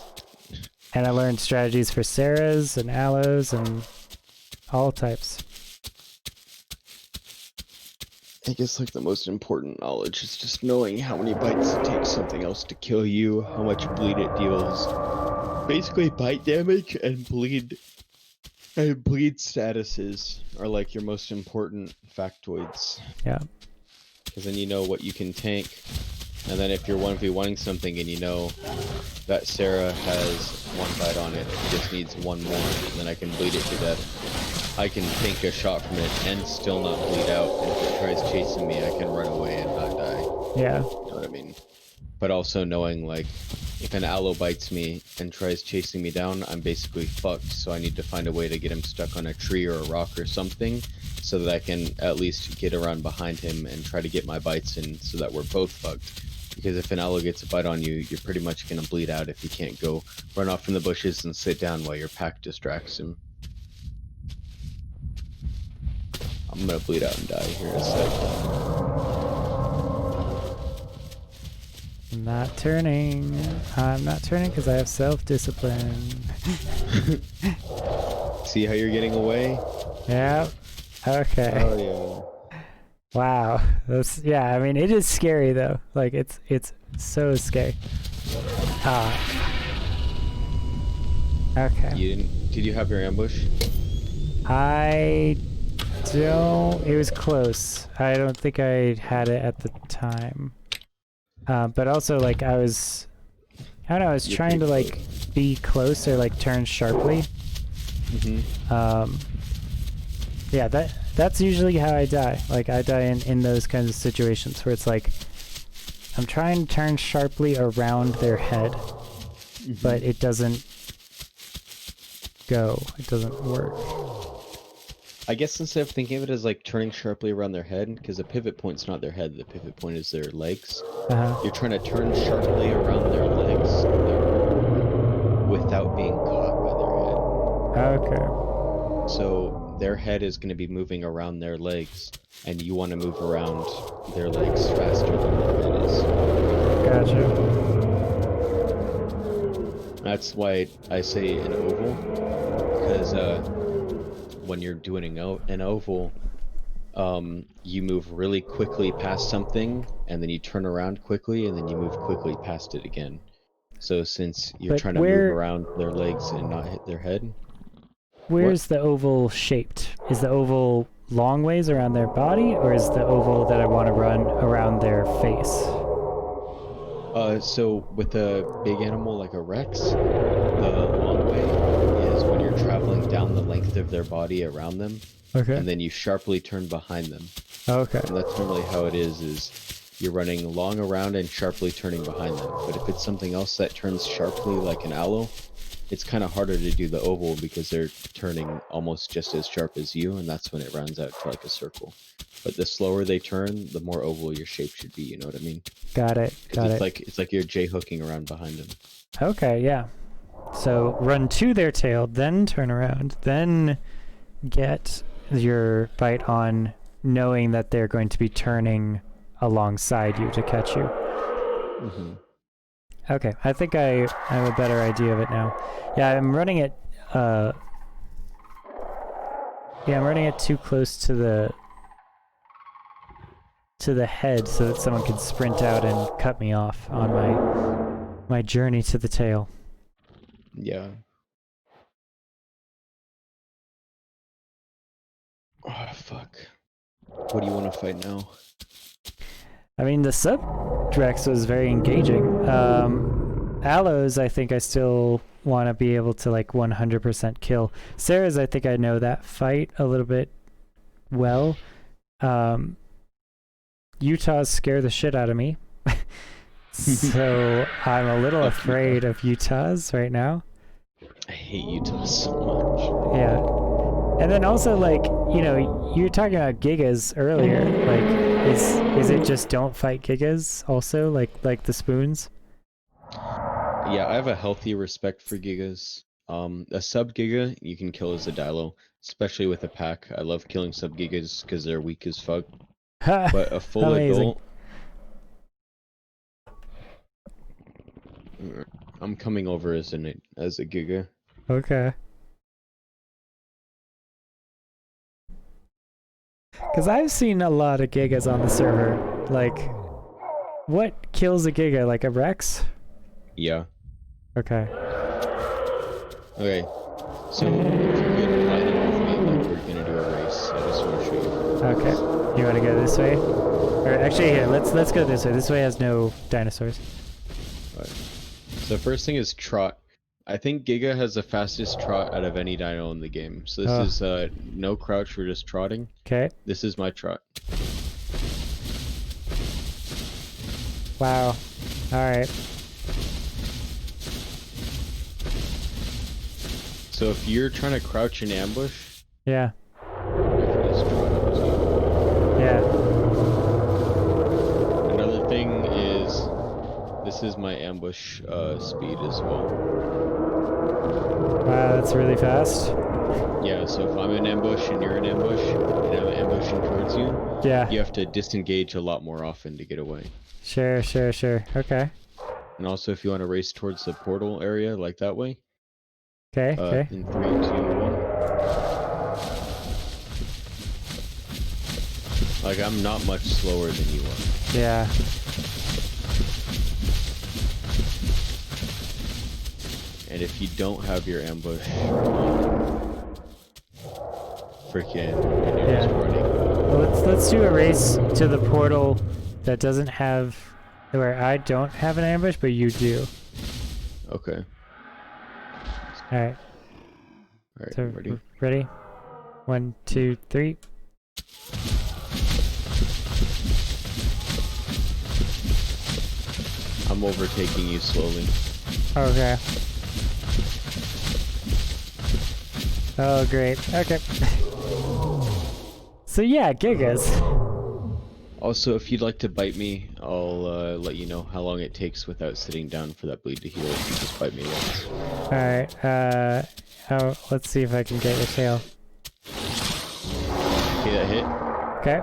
I learned strategies for Sarahs and Allos and all types. I guess like the most important knowledge is just knowing how many bites it takes something else to kill you, how much bleed it deals. Basically, bite damage and bleed statuses are like your most important factoids. Yeah. Because then you know what you can tank, and then if you're 1v1ing something and you know that Sarah has one bite on it, it just needs one more, and then I can bleed it to death. I can tank a shot from it and still not bleed out, and if it tries chasing me, I can run away and not die. Yeah. You know what I mean? But also knowing, like, if an Allo bites me and tries chasing me down, I'm basically fucked, so I need to find a way to get him stuck on a tree or a rock or something, so that I can at least get around behind him and try to get my bites in so that we're both fucked. Because if an Allo gets a bite on you, you're pretty much gonna bleed out if you can't go run off in the bushes and sit down while your pack distracts him. I'm gonna bleed out and die here in a sec. I'm not turning. I'm not turning because I have self-discipline. See how you're getting away? Yeah. Okay. Oh yeah. Wow. Yeah, I mean, it is scary though. Like it's so scary. Okay. Did you have your ambush? I don't. It was close. I don't think I had it at the time. But also, like, I was trying to like be close or like turn sharply. Yeah, that's usually how I die. Like, I die in those kinds of situations where it's like I'm trying to turn sharply around their head, but it doesn't go. It doesn't work. I guess instead of thinking of it as like turning sharply around their head, because the pivot point's not their head, the pivot point is their legs. You're trying to turn sharply around their legs without being caught by their head. Okay. So their head is going to be moving around their legs, and you want to move around their legs faster than their head is. Gotcha. That's why I say an oval, because when you're doing an oval, you move really quickly past something, and then you turn around quickly, and then you move quickly past it again. So since you're trying to move around their legs and not hit their head. Where's the oval shaped? Is the oval long ways around their body, or is the oval that I want to run around their face? So with a big animal like a Rex, the long way is when you're traveling down the length of their body around them, and then you sharply turn behind them. Okay. And that's normally how it is you're running long around and sharply turning behind them. But if it's something else that turns sharply like an Allo, it's kind of harder to do the oval because they're turning almost just as sharp as you, and that's when it rounds out to like a circle. But the slower they turn, the more oval your shape should be, you know what I mean? Got it. It's like you're J-hooking around behind them. Okay, yeah. So run to their tail, then turn around, then get your bite on, knowing that they're going to be turning alongside you to catch you. Okay, I think I have a better idea of it now. Yeah, I'm running it too close to the head so that someone can sprint out and cut me off on my journey to the tail. Yeah. Oh, fuck. What do you want to fight now? I mean, the Subrex was very engaging. Allos, I think I still want to be able to like 100% kill. Sarah's, I think I know that fight a little bit well. Utahs scare the shit out of me. So I'm a little afraid of Utahs right now. I hate Utah so much. Yeah. And then also, like, you know, you were talking about Gigas earlier. Like, is it just don't fight Gigas also, like the spoons? Yeah, I have a healthy respect for Gigas. A sub Giga you can kill as a Dilo, especially with a pack. I love killing sub Gigas because they're weak as fuck. But a full Amazing. adult, I'm coming over as a Giga. Okay. Because I've seen a lot of Gigas on the server. Like, what kills a Giga? Like a Rex? Yeah. Okay. Okay. So if you're good fighting with me, like we're gonna do a race. I just want to show you. Okay. You want to go this way? Or actually, here, let's go this way. This way has no dinosaurs. Alright. So first thing is trot. I think Giga has the fastest trot out of any dino in the game. So this is no crouch, we're just trotting. Okay. This is my trot. Wow. Alright. So if you're trying to crouch and ambush, Yeah. just trot up to you. Yeah. Another thing is this is my ambush speed as well. Wow, that's really fast. Yeah, so if I'm in ambush and you're in ambush and I'm ambushing towards you, Yeah. you have to disengage a lot more often to get away. Sure. Okay. And also if you want to race towards the portal area like that way. Okay. In 3, 2, 1. Like I'm not much slower than you are. Yeah. And if you don't have your ambush, freaking, and you're just running. Well, let's do a race to the portal that doesn't have, where I don't have an ambush, but you do. Okay. Alright. Alright, So, ready? Ready? 1, 2, 3. I'm overtaking you slowly. Okay. Oh, great. Okay. So yeah, Gigas. Also, if you'd like to bite me, I'll let you know how long it takes without sitting down for that bleed to heal if you just bite me once. Alright, oh, let's see if I can get your tail. Okay, that hit. Okay.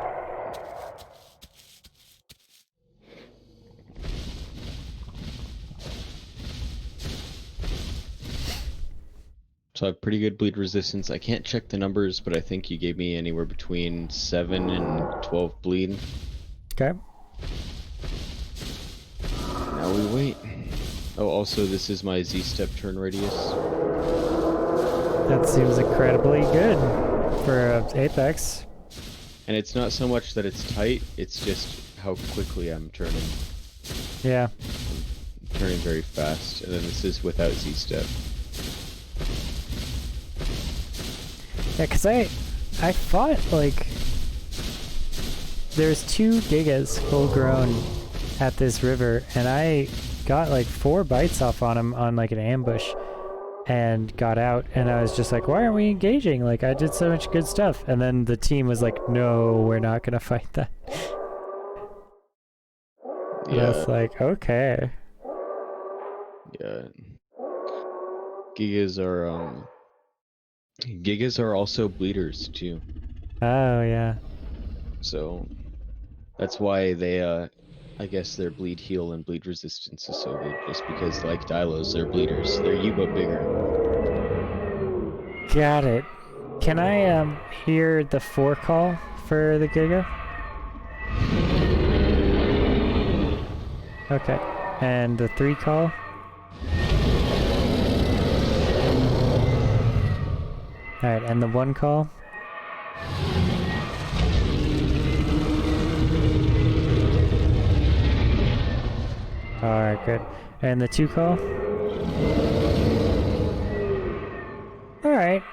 So I have pretty good bleed resistance. I can't check the numbers, but I think you gave me anywhere between 7 and 12 bleed. Okay. Now we wait. Oh, also this is my Z-step turn radius. That seems incredibly good for Apex. And it's not so much that it's tight, it's just how quickly I'm turning. Yeah. I'm turning very fast, and then this is without Z-step. Yeah, cause I fought like there's 2 Gigas full grown at this river, and I got like 4 bites off on him on like an ambush and got out, and I was just like, why aren't we engaging? Like I did so much good stuff, and then the team was like, no, we're not gonna fight that. And I was like, okay. Yeah. Gigas are also bleeders too. Oh yeah. So that's why they I guess their bleed heal and bleed resistance is so good, just because like Dilos, they're bleeders. They're you but bigger. Got it. Can I hear the 4 call for the Giga? Okay. And the 3 call? Alright, and the 1 call? Alright, good. And the 2 call? Alright.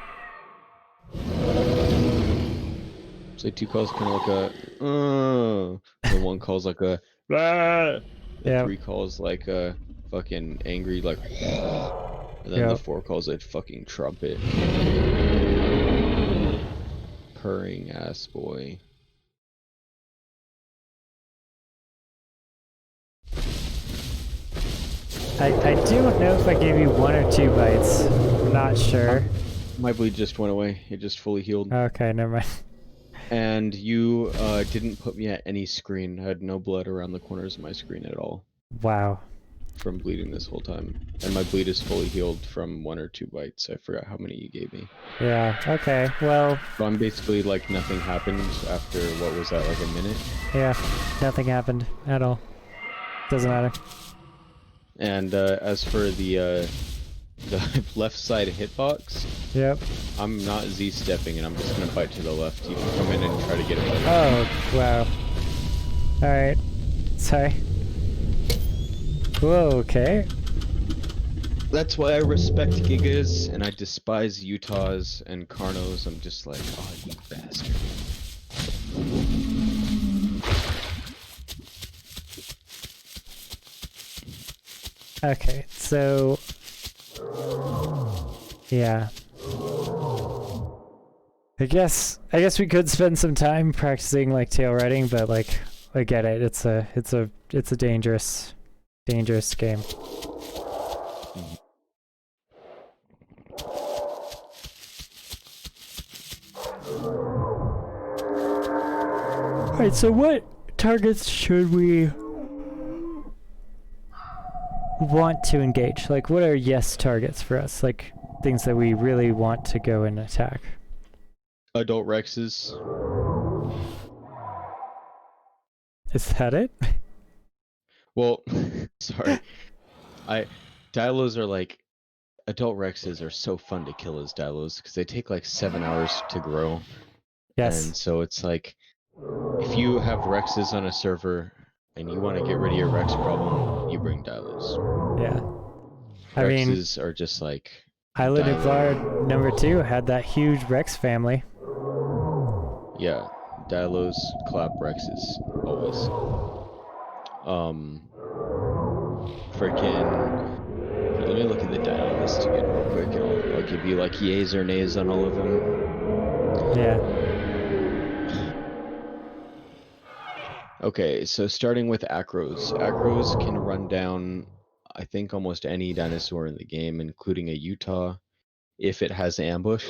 So 2 calls kind of like the 1 calls like a ah! The Yep. 3 calls like a fucking angry like and then the Yep. 4 calls a fucking trumpet. Purring ass boy. I don't know if I gave you 1 or 2 bites. I'm not sure. My bleed just went away. It just fully healed. Okay, never mind. And you didn't put me at any screen. I had no blood around the corners of my screen at all Wow. from bleeding this whole time. And my bleed is fully healed from 1 or 2 bites. I forgot how many you gave me. Yeah, okay, well... So I'm basically like nothing happened after, what was that, like a minute? Yeah, nothing happened at all. Doesn't matter. And as for the left side hitbox, Yep. I'm not Z-stepping and I'm just gonna bite to the left. You can come in and try to get it. Oh, wow. Alright. Sorry. Whoa, okay. That's why I respect Gigas and I despise Utahs and Carnos. I'm just like, oh, you bastard. Okay, so... Yeah. I guess we could spend some time practicing like tail riding, but like I get it. It's a dangerous game. Alright, so what targets should we want to engage? Like, what are yes targets for us? Like, things that we really want to go and attack. Adult Rexes. Is that it? Well, sorry. Dilos are like, adult Rexes are so fun to kill as Dilos because they take like 7 hours to grow. Yes. And so it's like, if you have Rexes on a server and you want to get rid of your Rex problem, you bring Dilos. Yeah. I mean, Rexes are just like Island of Dilo. number 2 had that huge Rex family. Yeah, Dilos clap Rexes always. Freaking. Let me look at the Dilo list again real quick, and I'll give you like yays or nays on all of them. Yeah. Okay, so starting with Acros. Acros can run down, I think, almost any dinosaur in the game, including a Utah, if it has ambush.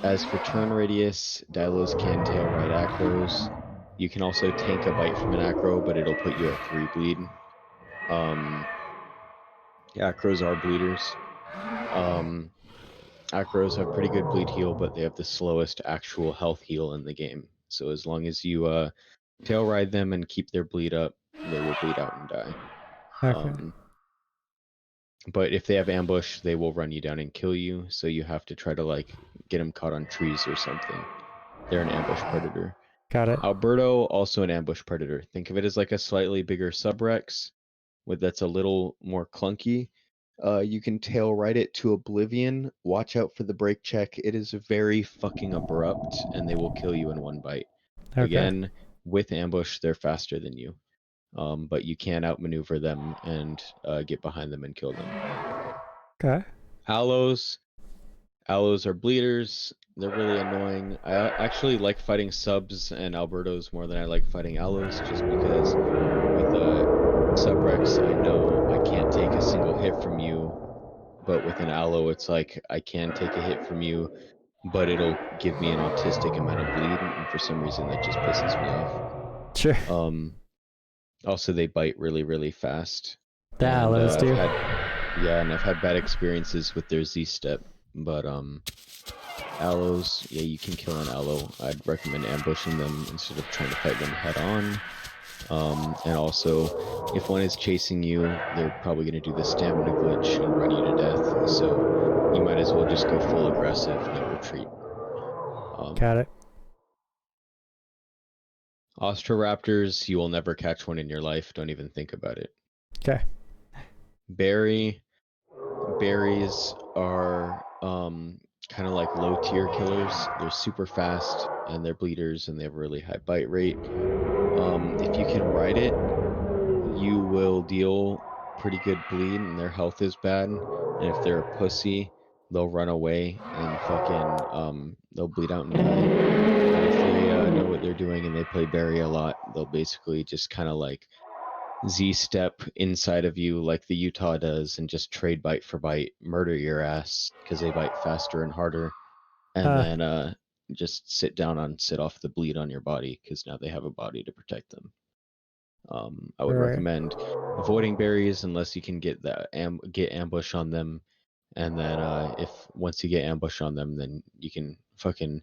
As for turn radius, Dilos can tail ride Acros. You can also tank a bite from an Acro, but it'll put you at 3 bleed. Acros are bleeders. Acros have pretty good bleed heal, but they have the slowest actual health heal in the game. So as long as you tail ride them and keep their bleed up, they will bleed out and die. Okay. But if they have ambush, they will run you down and kill you. So you have to try to like get them caught on trees or something. They're an ambush predator. Got it. Alberto, also an ambush predator. Think of it as like a slightly bigger Subrex, that's a little more clunky. You can tail ride it to oblivion. Watch out for the brake check. It is very fucking abrupt, and they will kill you in 1 bite. Okay. Again, with ambush, they're faster than you. But you can outmaneuver them and get behind them and kill them. Okay. Allos. Allos are bleeders. They're really annoying. I actually like fighting subs and Albertos more than I like fighting Allos, just because with Subrex, I know I can't take a single hit from you, but with an Allo, it's like I can take a hit from you, but it'll give me an autistic amount of bleed, and for some reason that just pisses me off. Sure. Also, they bite really, really fast. The And Allos do. I've had bad experiences with their Z-step, but Allos, yeah, you can kill an Allo. I'd recommend ambushing them instead of trying to fight them head on. And also, if one is chasing you, they're probably going to do the stamina glitch and run you to death. So you might as well just go full aggressive, no retreat. Got it. Ostroraptors, you will never catch one in your life. Don't even think about it. Okay. Berry, berries are kind of like low tier killers. They're super fast and they're bleeders and they have a really high bite rate. If you can ride it, you will deal pretty good bleed and their health is bad. And if they're a pussy, they'll run away and fucking they'll bleed out and die. And if they know what they're doing and they play berry a lot, they'll basically just kind of like Z-step inside of you like the Utah does and just trade bite for bite, murder your ass because they bite faster and harder, and Uh, then just sit off the bleed on your body because now they have a body to protect them. I would right. recommend avoiding berries unless you can get get ambush on them, and then if once you get ambush on them, then you can fucking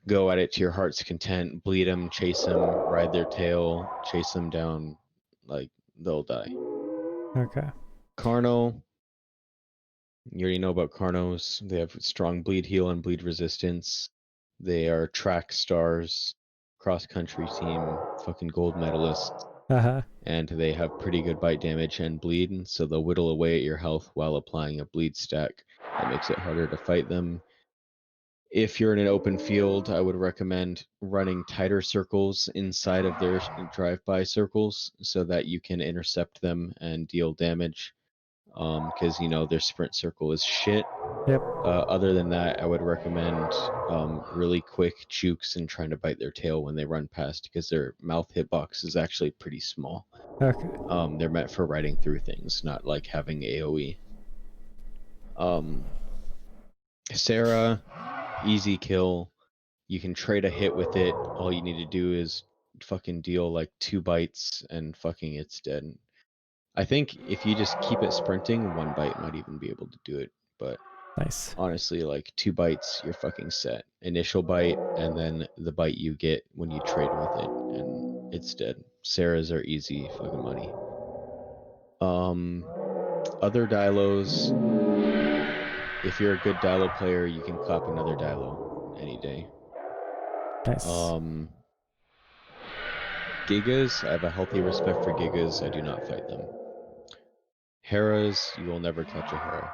go at it to your heart's content, bleed them, chase them, ride their tail, chase them down, like they'll die. Okay. Carno, you already know about Carnos. They have strong bleed heal and bleed resistance. They are track stars, cross country team, fucking gold medalists, Uh-huh. and they have pretty good bite damage and bleed, so they'll whittle away at your health while applying a bleed stack that makes it harder to fight them. If you're in an open field, I would recommend running tighter circles inside of their drive-by circles so that you can intercept them and deal damage. Because you know their sprint circle is shit. Yep. Other than that, I would recommend really quick jukes and trying to bite their tail when they run past because their mouth hitbox is actually pretty small. Okay. They're meant for riding through things, not like having AoE. Um, Sarah, easy kill. You can trade a hit with it. All you need to do is fucking deal like 2 bites and fucking it's dead. I think if you just keep it sprinting, 1 bite might even be able to do it. But Nice. honestly, like 2 bites, you're fucking set. Initial bite, and then the bite you get when you trade with it, and it's dead. Sarahs are easy fucking money. Other Dilos, if you're a good Dilo player, you can clap another Dilo any day. Nice. Um, Gigas, I have a healthy respect for Gigas. I do not fight them. Heras, you will never catch a Hera.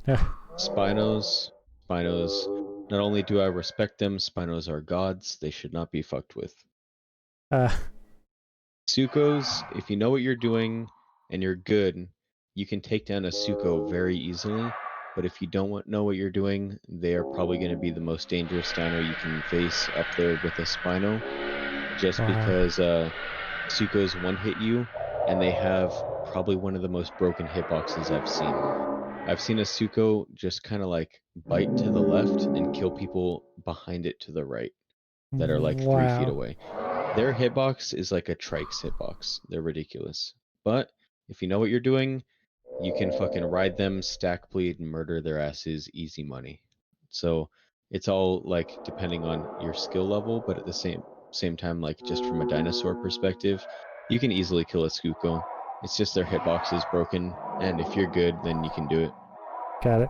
Yeah. Spinos, not only do I respect them, Spinos are gods. They should not be fucked with. Uh, Sukos, if you know what you're doing and you're good, you can take down a Suko very easily. But if you don't know what you're doing, they are probably going to be the most dangerous dino you can face up there with a Spino, just wow. because Sukos one-hit you, and they have probably one of the most broken hitboxes I've seen. I've seen a Suko just kind of like bite to the left and kill people behind it to the right that are like 3 feet Wow. away. Their hitbox is like a Trike's hitbox. They're ridiculous. But if you know what you're doing, you can fucking ride them, stack bleed, and murder their asses easy money. So it's all like depending on your skill level, but at the same time, like just from a dinosaur perspective, you can easily kill a Skuko. It's just their hitbox is broken, and if you're good, then you can do it. Got it.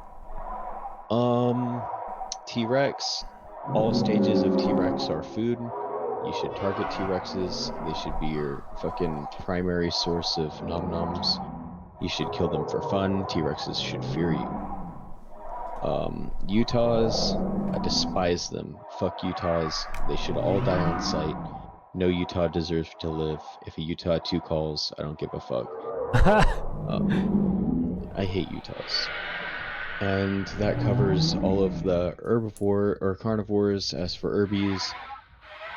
T-Rex. All stages of T-Rex are food. You should target T-Rexes. They should be your fucking primary source of nom-noms. You should kill them for fun. T-Rexes should fear you. Utahs, I despise them. Fuck Utahs. They should all die on sight. No Utah deserves to live. If a Utah 2 calls, I don't give a fuck. I hate Utahs. And that covers all of the herbivore or carnivores. As for herbies,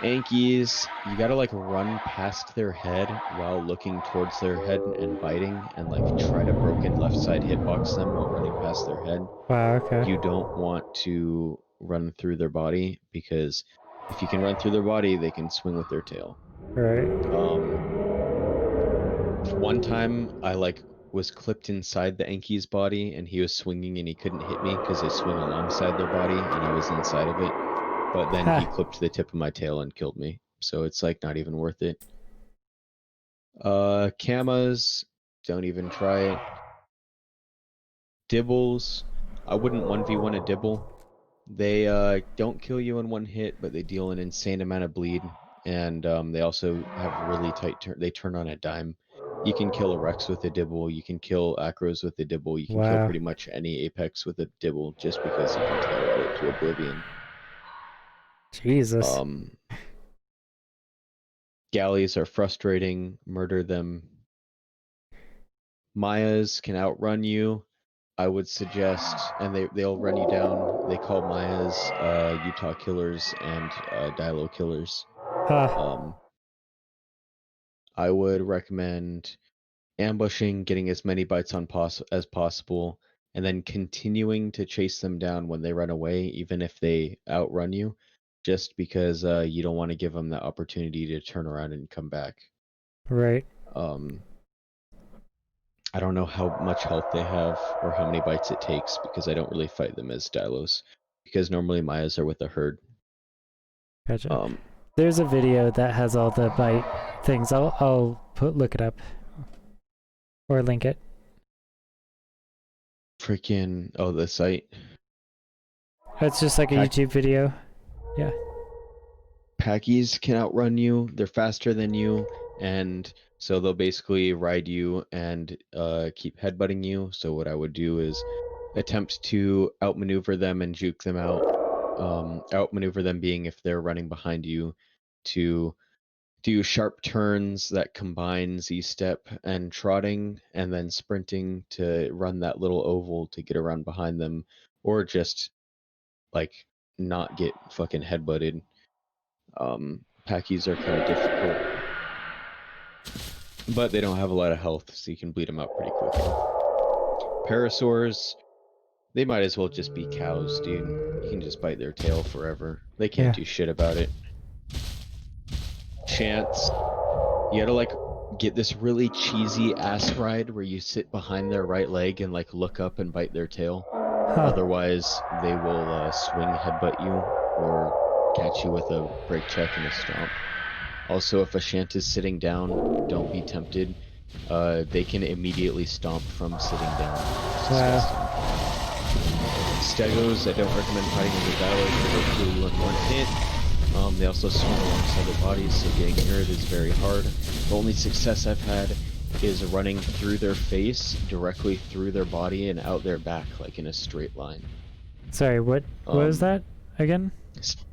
Ankies, you gotta like run past their head while looking towards their head and biting and like try to broken left side hitbox them while running past their head. Wow. Okay. You don't want to run through their body because if you can run through their body, they can swing with their tail. Right. Um, One time I like was clipped inside the Enki's body and he was swinging and he couldn't hit me because they swing alongside their body and I was inside of it. But then he Ha. clipped the tip of my tail and killed me. So it's like not even worth it. Kamas, don't even try it. Dibbles, I wouldn't 1v1 a dibble. They don't kill you in one hit, but they deal an insane amount of bleed. and they also have really tight turn. They turn on a dime. You can kill a Rex with a dibble. You can kill Acros with a dibble. You can kill Wow. pretty much any Apex with a dibble just because you can tail ride it to oblivion. Jesus. Galleys are frustrating. Murder them. Mayas can outrun you. I would suggest, and they'll run you down. They call Mayas Utah killers and Dilo killers. Ah, Um, I would recommend ambushing, getting as many bites on as possible, and then continuing to chase them down when they run away, even if they outrun you, just because you don't want to give them the opportunity to turn around and come back. right. Um, I don't know how much health they have or how many bites it takes because I don't really fight them as Dilos, because normally Mayas are with a herd. Gotcha. Um, There's a video that has all the bite things. I'll look it up or link it. freaking the site. It's just like a Pack YouTube video. Yeah. Packies can outrun you. They're faster than you, and so they'll basically ride you and keep headbutting you. So what I would do is attempt to outmaneuver them and juke them out. Outmaneuver them being if they're running behind you, to do sharp turns that combine Z-step and trotting, and then sprinting to run that little oval to get around behind them, or just like not get fucking headbutted. Packies are kind of difficult, but they don't have a lot of health, so you can bleed them out pretty quick. Parasaurs, they might as well just be cows, dude. You can just bite their tail forever. They can't Yeah. do shit about it. Chance, you gotta like get this really cheesy ass ride where you sit behind their right leg and like look up and bite their tail. Huh. Otherwise, they will swing headbutt you or catch you with a break check and a stomp. Also, if a Shant is sitting down, don't be tempted. They can immediately stomp from sitting down. It's disgusting. Wow. Stegos, I don't recommend fighting with the dialogue because they'll kill you in one hit. They also swing alongside their bodies, so getting near it is very hard. The only success I've had is running through their face, directly through their body, and out their back, like in a straight line. Sorry, what was that again?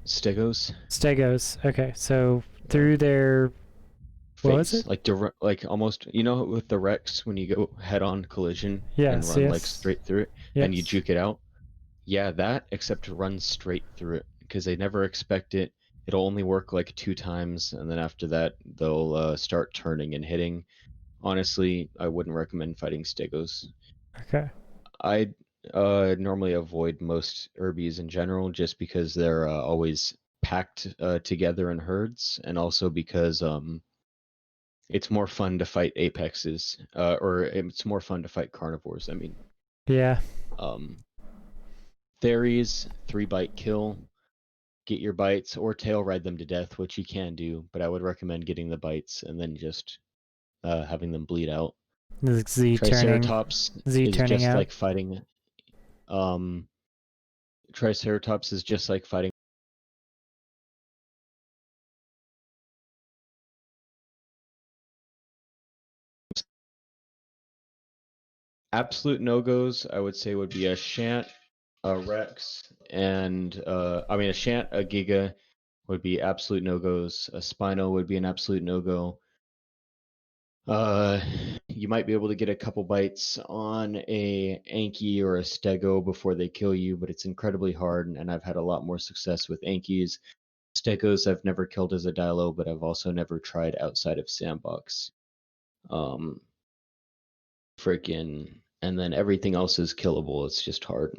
Stegos. Stegos. Okay, so through their what was Face, it? like direct, like almost, with the Rex when you go head-on collision and Yes, run like yes. straight through it, and you Yes. juke it out. Yeah, that, except to run straight through it because they never expect it. It'll only work like 2 times, and then after that, they'll start turning and hitting. Honestly, I wouldn't recommend fighting Stegos. Okay. I normally avoid most Urbies in general just because they're always packed together in herds, and also because it's more fun to fight apexes, or it's more fun to fight carnivores. I mean, Yeah. um, Theries, 3 bite kill, get your bites or tail ride them to death, which you can do, but I would recommend getting the bites and then just having them bleed out. Z turning. Triceratops Z is turning just out. like fighting. Um, Triceratops is just like fighting. Absolute no goes, I would say, would be a Shant, a Rex, and a Shant, a Giga would be absolute no goes. A Spino would be an absolute no go. You might be able to get a couple bites on a Anki or a Stego before they kill you, but it's incredibly hard, and I've had a lot more success with Ankis. Stegos I've never killed as a Dilo, but I've also never tried outside of Sandbox. Um, and then everything else is killable. It's just hard.